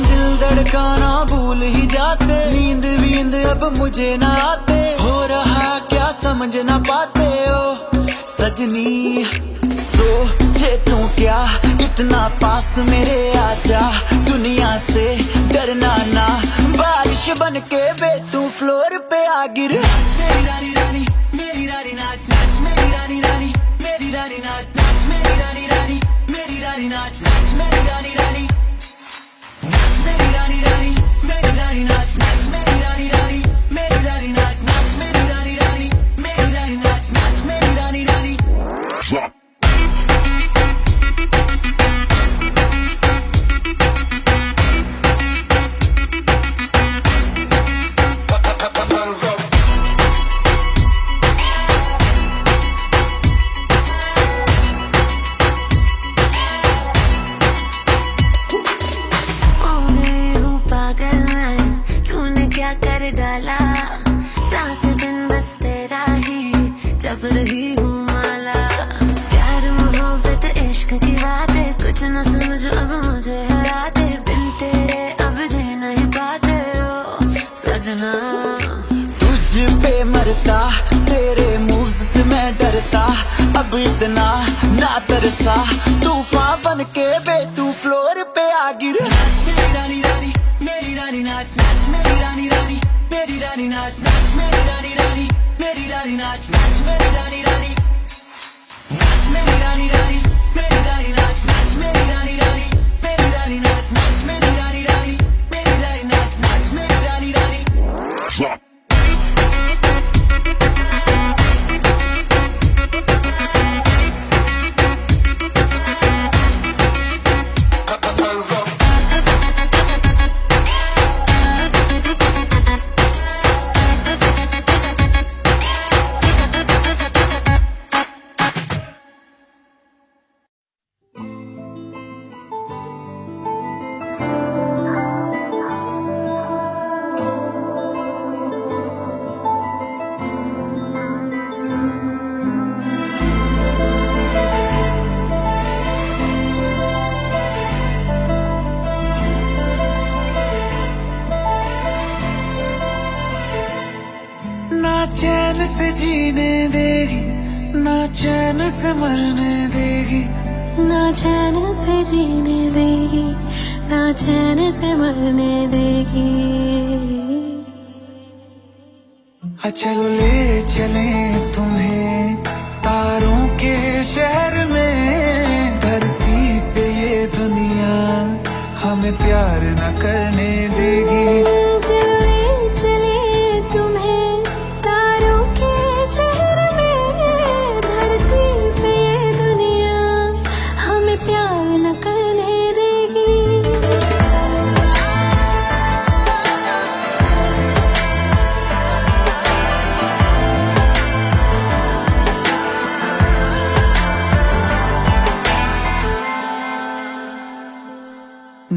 दिल धड़काना भूल ही जाते, नींद वींद अब मुझे ना आते, हो रहा क्या समझ ना पाते ओ सजनी सोचे तू क्या इतना पास मेरे आजा, दुनिया से डरना ना, बारिश बन के वे तू फ्लोर पे आ गिर। मेरी रानी रानी मेरी रानी नाच नाच, मेरी रानी रानी मेरी रानी नाच नाच, मेरी रानी रानी मेरी रानी नाच नाच, मेरी रानी रानी नाच, मेरी रानी रानी मेरी रानी नाच नाच, मेरी रानी रानी मेरी रानी नाच नाच, मेरी रानी रानी मेरी रानी नाच नाच, मेरी रानी रानी। डाला रात दिन बस तेरा ही जब रही हूँ माला, प्यार मोहब्बत इश्क की बातें कुछ न समझो अब मुझे हराते, बिन तेरे अब जी नहीं पाते ओ सजना। तुझ पे मरता तेरे मूव्स से मैं डरता, अब इतना ना तरसा, तूफान बन के बे तू फ्लोर पे आ गिर। मेरी रानी रानी मेरी रानी नाच नाच, मेरी रानी रानी मेरी रानी नाच नाच, मेरी रानी रानी मेरी रानी नाच नाच, मेरी रानी रानी नाच, मेरी रानी रानी मेरी रानी नाच नाच, मेरी रानी रानी मेरी रानी नाच नाच, मेरी रानी रानी मेरी रानी नाच नाच, मेरी रानी रानी। चैन से जीने देगी ना चैन से मरने देगी, ना चैन से जीने देगी ना चैन से मरने देगी। चलो ले चले तुम्हें तारों के शहर में, धरती पे ये दुनिया हमें प्यार न करने देगी।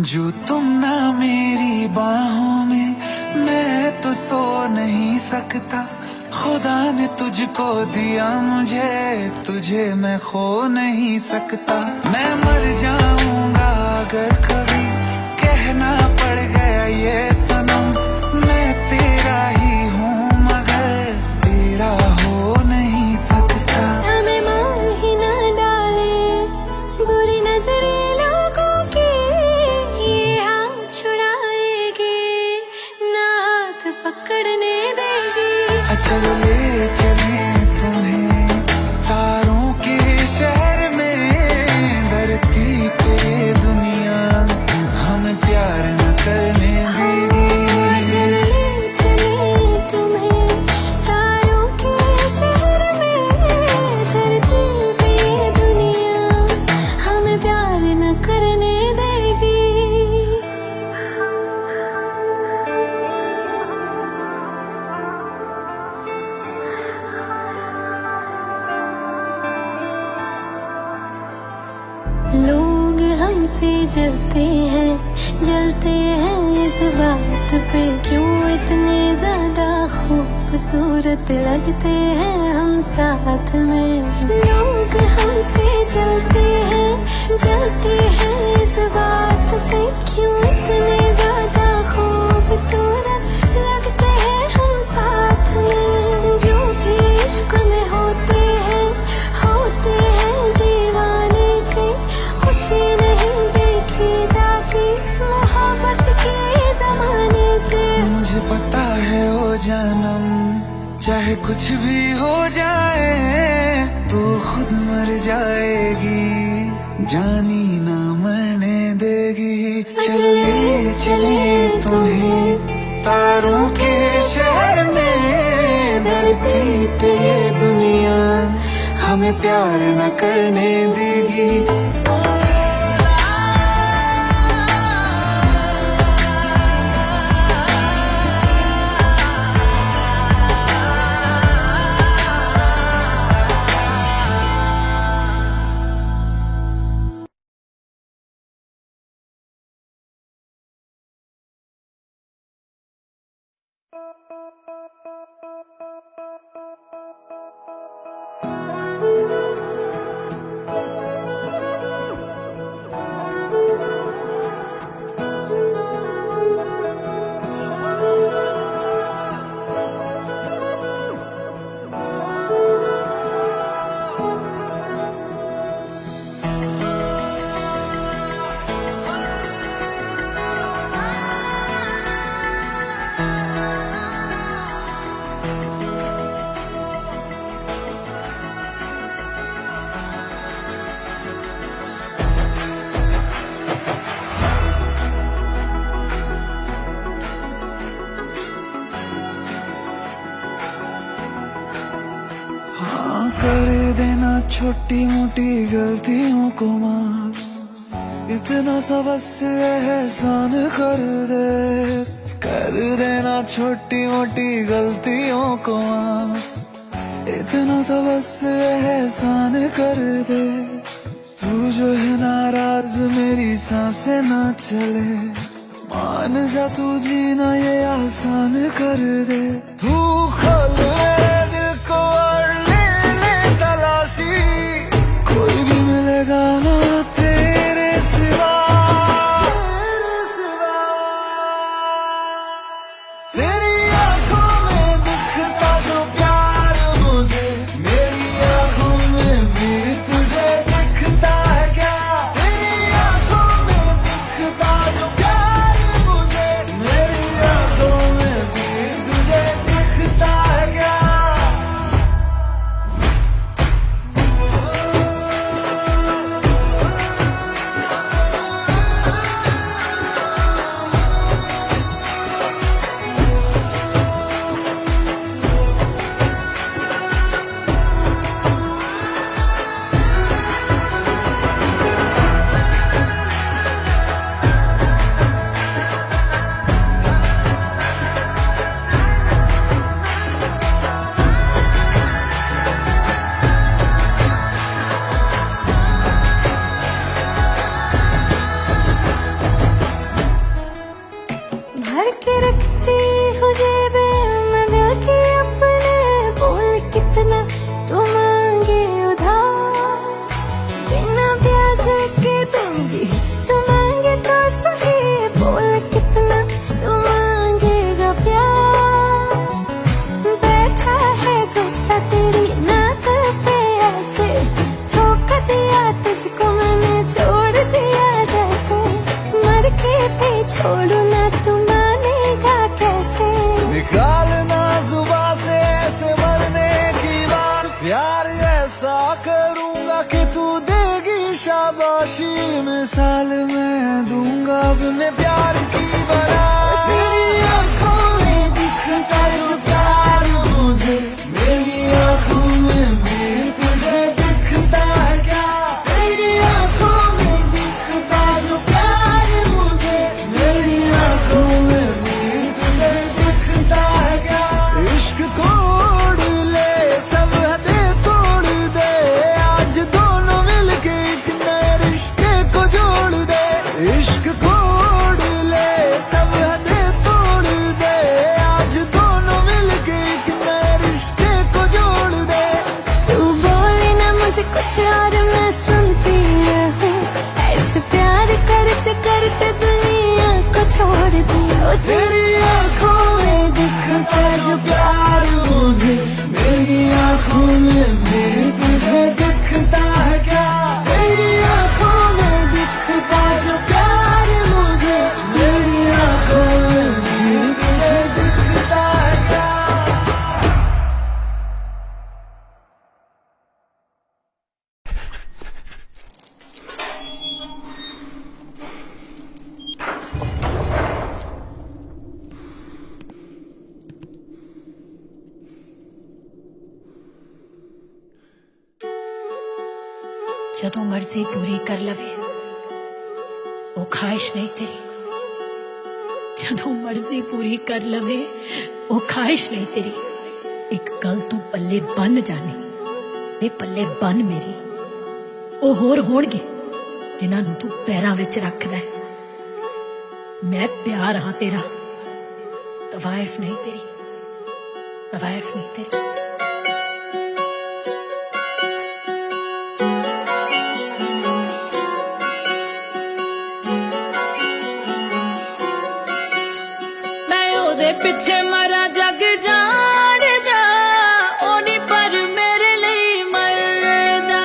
जो तुम ना मेरी बाहों में, मैं तो सो नहीं सकता, खुदा ने तुझको दिया मुझे, तुझे मैं खो नहीं सकता। मैं मर जाऊंगा अगर कभी कहना पड़ गया ये सनम, मैं तेरा ही हूँ मगर तेरा हो नहीं सकता। हमें मार ही ना डाले बुरी नजरें लोगों की, ये हाथ छुड़ाएगी ना हाथ पकड़ने देगी। चलो ले चले तुम्हें तारों के शहर में, धरती पे दुनिया हमें प्यार न करने देगी। चले चले तुम्हें तारों के शहर में, धरती पे दुनिया हमें प्यार न करने देगी। लोग हमसे जलते हैं इस बात पे, क्यों इतने ज्यादा खूबसूरत लगते हैं हम साथ में। लोग हमसे जलते हैं इस बात पे, क्यों इतने ज्यादा खूबसूरत लगते हैं हम साथ में। जो भी इश्क में होते हैं हो जानम, चाहे कुछ भी हो जाए तो खुद मर जाएगी, जानी ना मरने देगी। चले चले तुम्हें तारों के शहर में, धरती पे दुनिया हमें प्यार न करने देगी। कर देना छोटी मोटी गलतियों को माफ, इतना सा बस एहसान कर दे। कर देना छोटी मोटी गलतियों को माफ, इतना सा बस एहसान कर दे। तू जो है नाराज मेरी सांसें ना चले, मान जा तू जीना ये आसान कर दे। तू खोल मेरे दिल को और कोई भी मिलेगा ना तेरे सिवा, तेरी आंखों में दिखता जो प्यार मुझे, मेरी आंखों में भी तुझे दिखता है क्या? तेरी आंखों में दिखता जो प्यार मुझे, मेरी आंखों में भी तुझे दिखता है क्या? भर के रखती हूँ जेबे में दिल के अपने, बोल कितना तू मांगे उधार, बिना ब्याज के दूंगी तू मांगे तो सही, बोल कितना तू मांगेगा प्यार। बैठा है गुस्सा तेरी नाक पे ऐसे, धोखा दिया तुझको मैंने छोड़ दिया जैसे, मर के भी छोड़ू ना तू मानेगा कैसे? निकालना जुबान से ऐसे मरने की बात, प्यार ऐसा करूंगा कि तू देगी शाबाशी, मिसाल मैं दूंगा अपने प्यार की बना। तेरी आंखों में दिखता जो प्यार मुझे, मेरी आंखों में भी तुझे दिखता है क्या? तेरी आंखों में दिखता जो प्यार मुझे, मेरी आंखों में भी तुझे दिखता है क्या? इश्क तोड़ ले सब हदें तोड़ दे, आज दोनों मिलके एक नए रिश्ते को जोड़ दे। इश्क तोड़ ले सब हदें तोड़ दे, आज दोनों मिलके एक नए रिश्ते को जोड़ दे। तू बोले ना मुझे कुछ और मैं सुनती रहूं, ऐसे प्यार करते करते दुनिया को छोड़ दिया। तेरी आंखों में दिखता जो प्यार मुझे, मेरी आंखों में भी तुझे दिखता है क्या? तेरी आंखों में दिखता जो प्यार मुझे, मेरी आंखों में भी तुझे दिखता है क्या? जदों मर्जी पूरी कर लवे वो ख्वाहिश नहीं तेरी, जदों मर्जी पूरी कर लवे वो ख्वाहिश नहीं तेरी। एक गल तू पल्ले बन जानी, वे पल्ले बन मेरी। ओ होर होणगे जिन्हां नूं तू पैरां विच रखदा है। मैं प्यार हाँ तेरा, तवाइफ नहीं तेरी, तवाइफ नहीं तेरी। पिछे मरा जग जान दा ओनी पर मेरे लिए मरदा।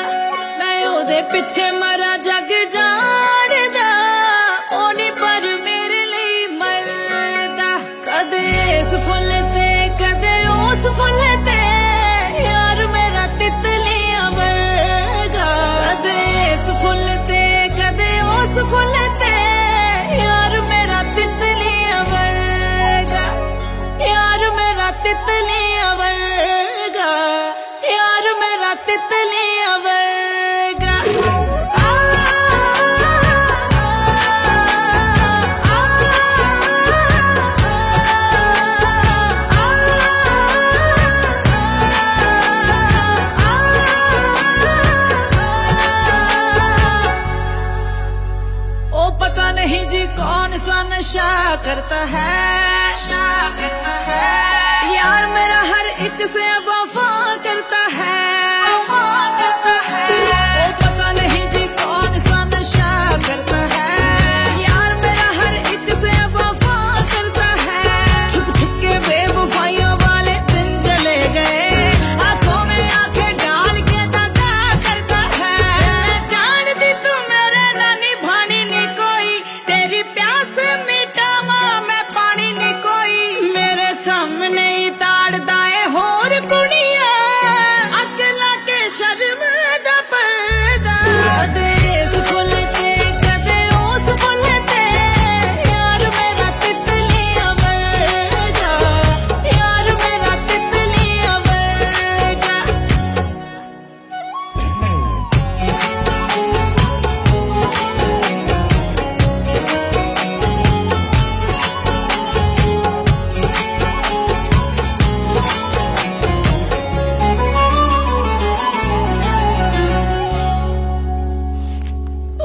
मैं ओदे पिछे मरा जग जान दा ओनी पर मेरे लिए मरदा। कदे इस फुल ते कदे उस फुल ते यार मेरा तितलियां वर्गा। कदे इस फुल ते कदे उस फुल ते यार मेरा तितलियां वर्गा। यार मेरा तितलियां वर्गा, यार मेरा तितलियां वर्गा। ओ पता नहीं जी कौन सा नशा करता है, नशा करता है। यार मेरा हर एक से वफा करता है, वफा करता है। ओ पता नहीं जी कौन सा नशा करता है। यार मेरा हर एक से वफा करता है। छुप छुप के बेवफाइयों वाले दिन चले गए, आंखों में आंखें डाल के दगा करता है। जानती तू मेरे ना निभानी नहीं कोई, तेरी प्यास मिटावा मैं पानी नहीं कोई। मेरे सामने ही ताड़दा है होर कुड़िया, अकला के शर्म दा पर्दा। कदे इस फुल ते कदे उस फुल ते यार मेरा तितलियां वर्गा, यार मेरा तितलियां वर्गा।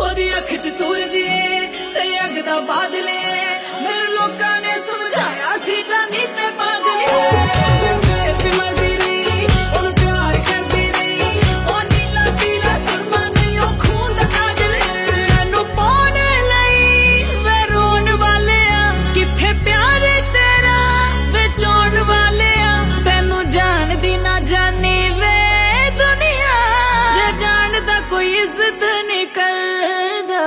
ओदी अख च सूरज है ते अग दा बादल है। मेरे लोकां ने समझाया सी जानी ते पागल है। मैं भी मरदी रही ओनू प्यार करदी रही। ओ नीला पीला सुरमा नहीं ओ खून दा काजल है। मैनू पाने लई वे रोन वाले आ, किथे प्यार तेरा वे चोन वाले आ। तैनू जानदी ना जानी वे दुनिया, जे जानदा कोई इज्जत नहीं करदा।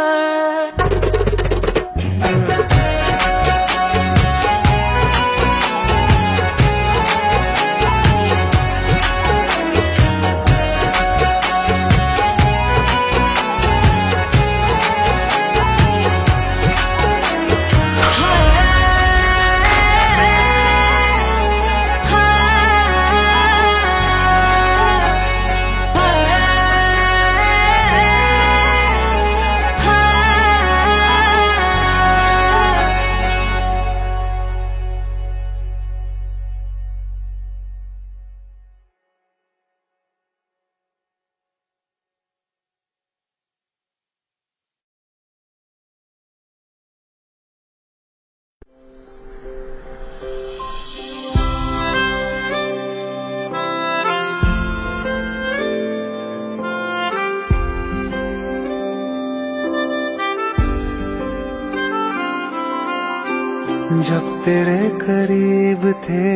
जब तेरे करीब थे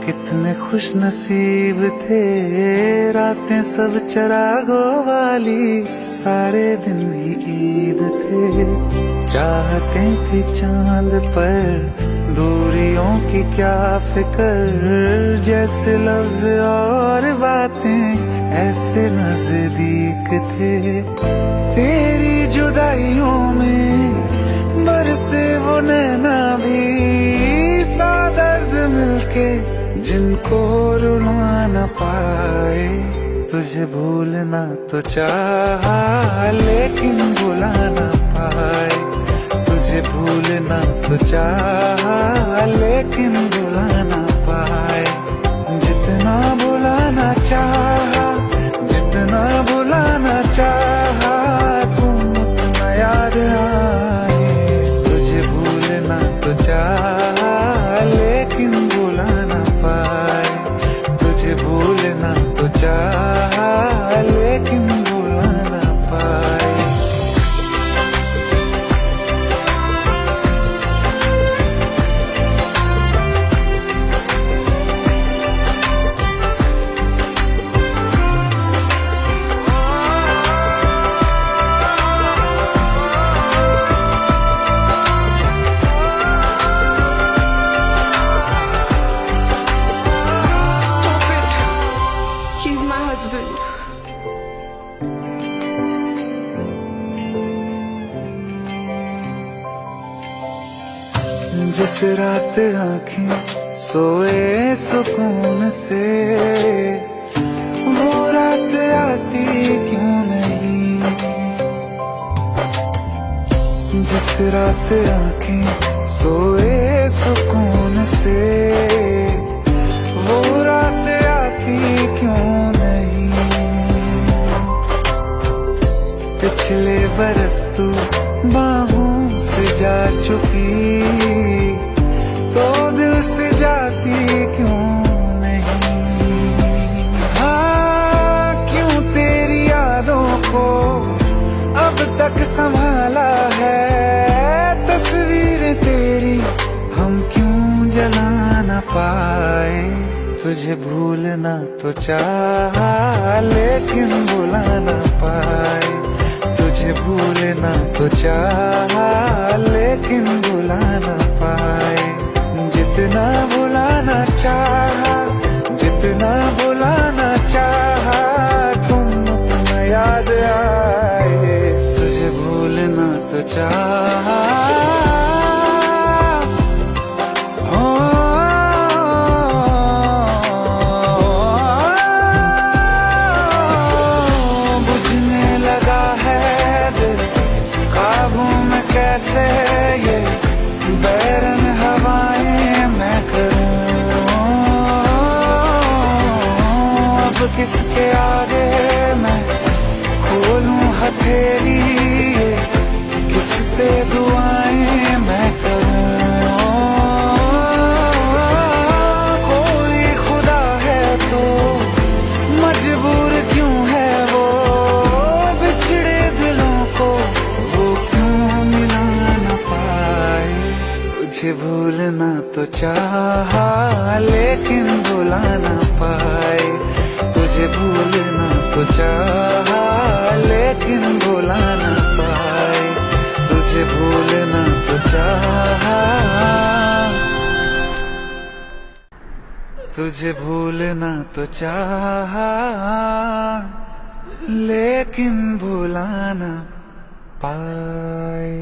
कितने खुश नसीब थे। रातें सब चरागों वाली, सारे दिन ही ईद थे। चाहते थी चांद पर दूरियों की क्या फिक्र। जैसे लफ्ज और बातें ऐसे नजदीक थे। तेरी जुदाइयों में बरसे वो नैना भी, सा दर्द मिलके जिनको रुला न पाए। तुझे भूलना तो चाहा लेकिन भुला ना पाए, तुझे भूलना तो चाहा लेकिन भुला ना पाए। जितना भुलाना चाहा, जितना भुलाना चाहा, तुम उतना याद आए। तुझे भूलना तो चाहा लेकिन भुला ना पाए, तुझे भूलना तो चाहा लेकिन भुला ना पाए। He's my husband. जिस रात आँखें सोए सुकून से, वो रात आती क्यों नहीं। जिस रात आँखें सोए सुकून से, वो रात आती क्यों नहीं। पिछले बरस तू बाहों से जा चुकी, तो दिल से जाती क्यों नहीं। हाँ, क्यों तेरी यादों को अब तक संभाला है, तस्वीर तेरी हम क्यों जला ना पाए। तुझे भूलना तो चाहा लेकिन भुला ना पाए, तुझे भूलना तो चाहा लेकिन भुला ना पाए। जितना भुलाना चाहा, जितना भुलाना चाहा, तुम उतना याद आए। तुझे भूलना तो चाहा, बुझने लगा है दिल काबू में कैसे, ये बैरन हवाएं मैं करूं। अब किसके आगे मैं खोलूं हथेली, किससे दुआएं मैं करूं। कोई खुदा है तो मजबूर क्यों है वो, बिछड़े दिलों को वो क्यों मिला ना पाए। तुझे भूलना तो चाहा लेकिन भुला ना पाए, तुझे भूलना तो चाहा लेकिन भुला ना पाए। तुझे भूलना तो चाहा, तुझे भूलना तो चाहा लेकिन भुला ना पाए।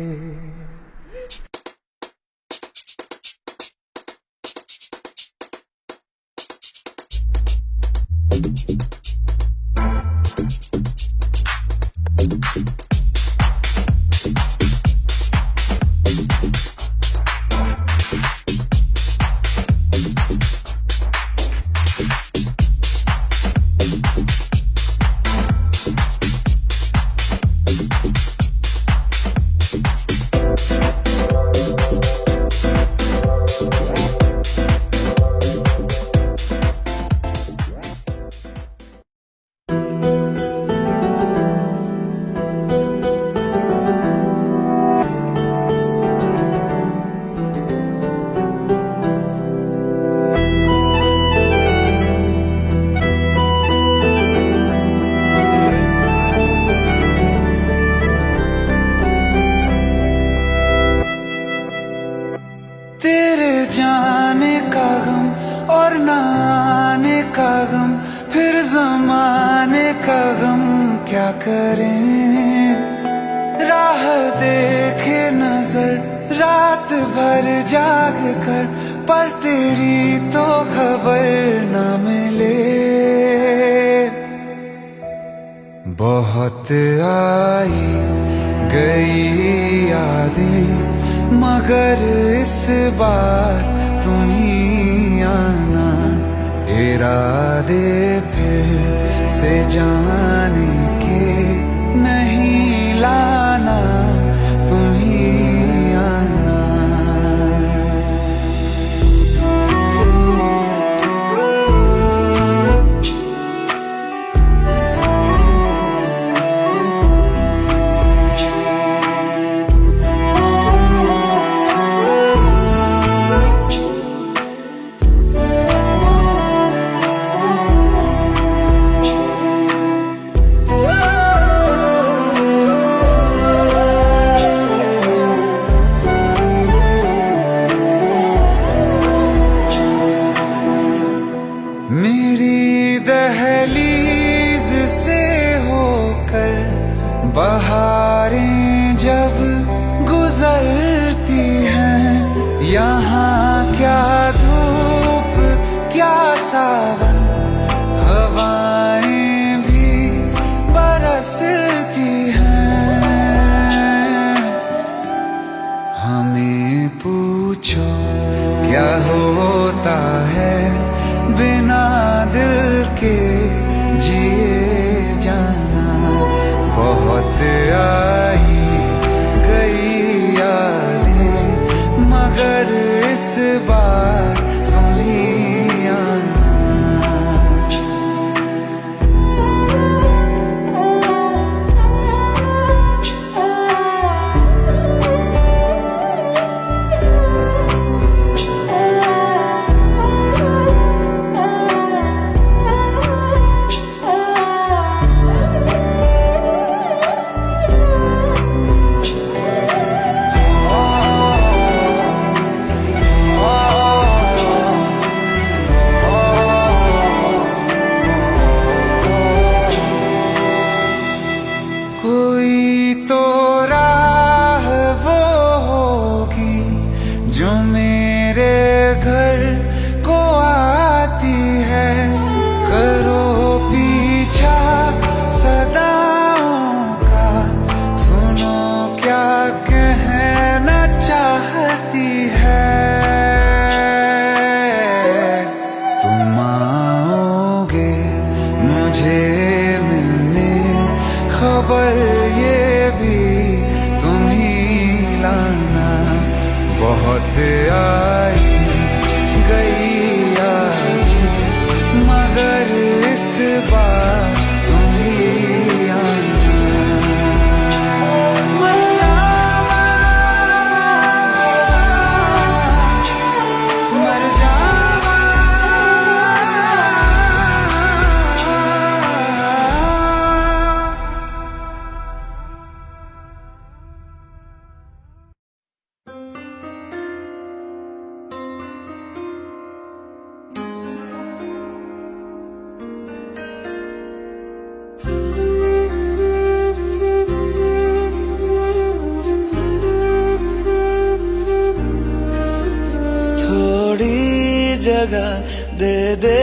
जाने का गम और न आने का गम, फिर जमाने का गम क्या करें। राह देखे नजर रात भर जाग कर, पर तेरी तो खबर न मिले। बहुत आई गई यादें, मगर इस बार तुम ही आना। इरादे फिर से जाने के नहीं लाना, तुम ही आना। मेरी दहलीज से होकर बहारें जब गुजरती हैं, यहाँ क्या धूप क्या सावन, हवाएं भी बरसती हैं। हमें पूछो क्या होता है बिना दिल के जिए जाना। बहुत आई गई यादें, मगर इस बार तुम ही आना। कोई तो राह वो होगी जो मेरे घर को आती है। करो पीछा सदाओं का, सुनो क्या कहना चाहती है। तुम आओगे मुझे मिलने, खबर ये भी तुम ही लाना। बहुत आई गई यादें, मगर इस बार तुम ही आना। मर जावा, मर जावा। थोड़ी जगह दे दे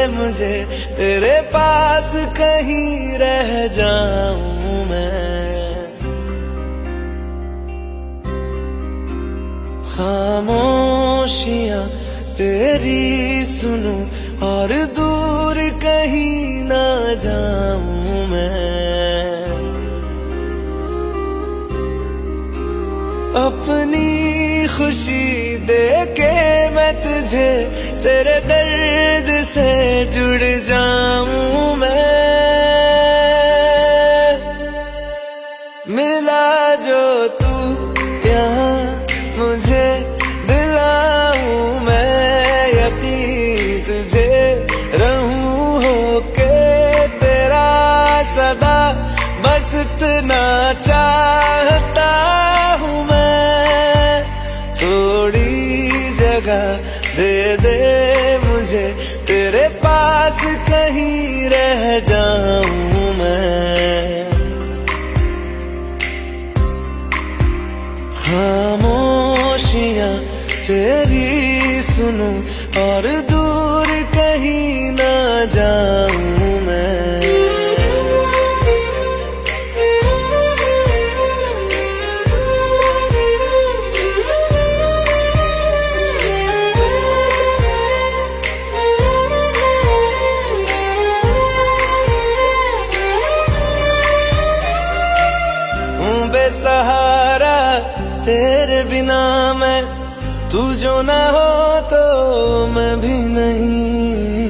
मुझे, तेरे पास कहीं रह जाऊं मैं। खामोशियां तेरी सुनूं और दूर कहीं ना जाऊं मैं। अपनी खुशी दे के मैं तुझे, तेरे दर्द से जुड़ जाऊं मैं। मिला जो तू यहाँ मुझे, दिलाऊं मैं यकीन तुझे। रहूं होके तेरा सदा, बस इतना चाहता हूँ मैं। थोड़ी जगह दे दे मुझे, तेरे पास कहीं रह जाऊं मैं। खामोशियां तेरी सुनूं और दूर कहीं ना जाऊं मैं। तेरे बिना मैं, तू जो ना हो तो मैं भी नहीं।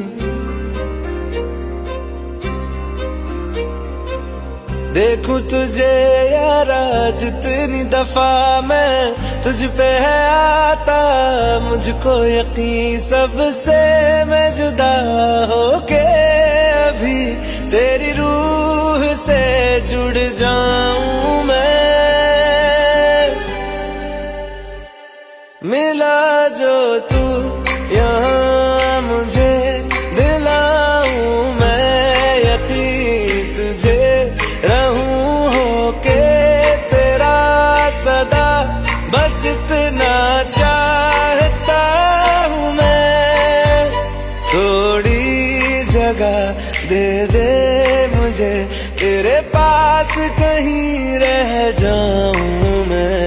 देखूं तुझे यारा जितनी दफा मैं तुझ पे है आता, मुझको यकीन सबसे मैं जुदा होके अभी तेरी रूह से जुड़ जाऊं मैं। मिला जो तू यहाँ मुझे दिलाऊं मैं यकीन तुझे रहूं होके तेरा सदा, बस इतना चाहता हूँ मैं। थोड़ी जगह दे दे मुझे तेरे पास, कहीं रह जाऊं मैं।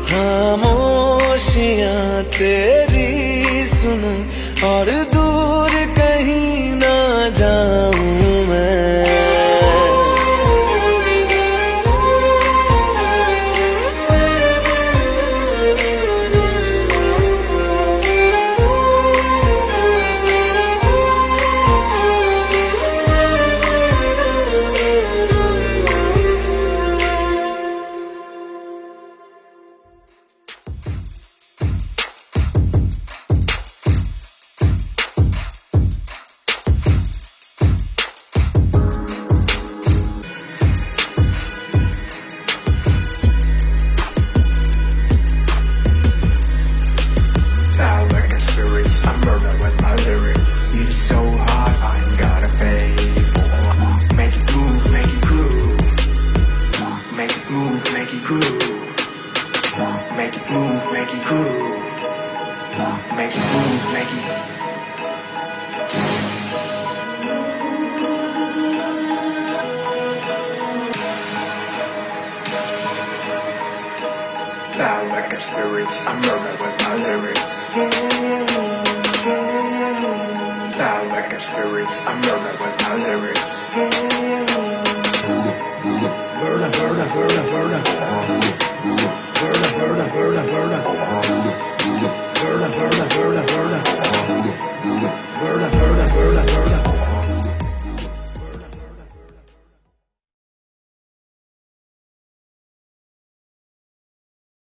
खामोशियां तेरी सुनूं और दूर कहीं ना जाऊं मैं। I murder with my lyrics. You're so hot, I ain't gotta pay. Make it move, make it groove. Make it move, make it groove. Make it move, make it groove. Make it move, make it. Like spirits, I murder with my lyrics. Like spirits, I murder with my lyrics. Murder, murder, murder, murder.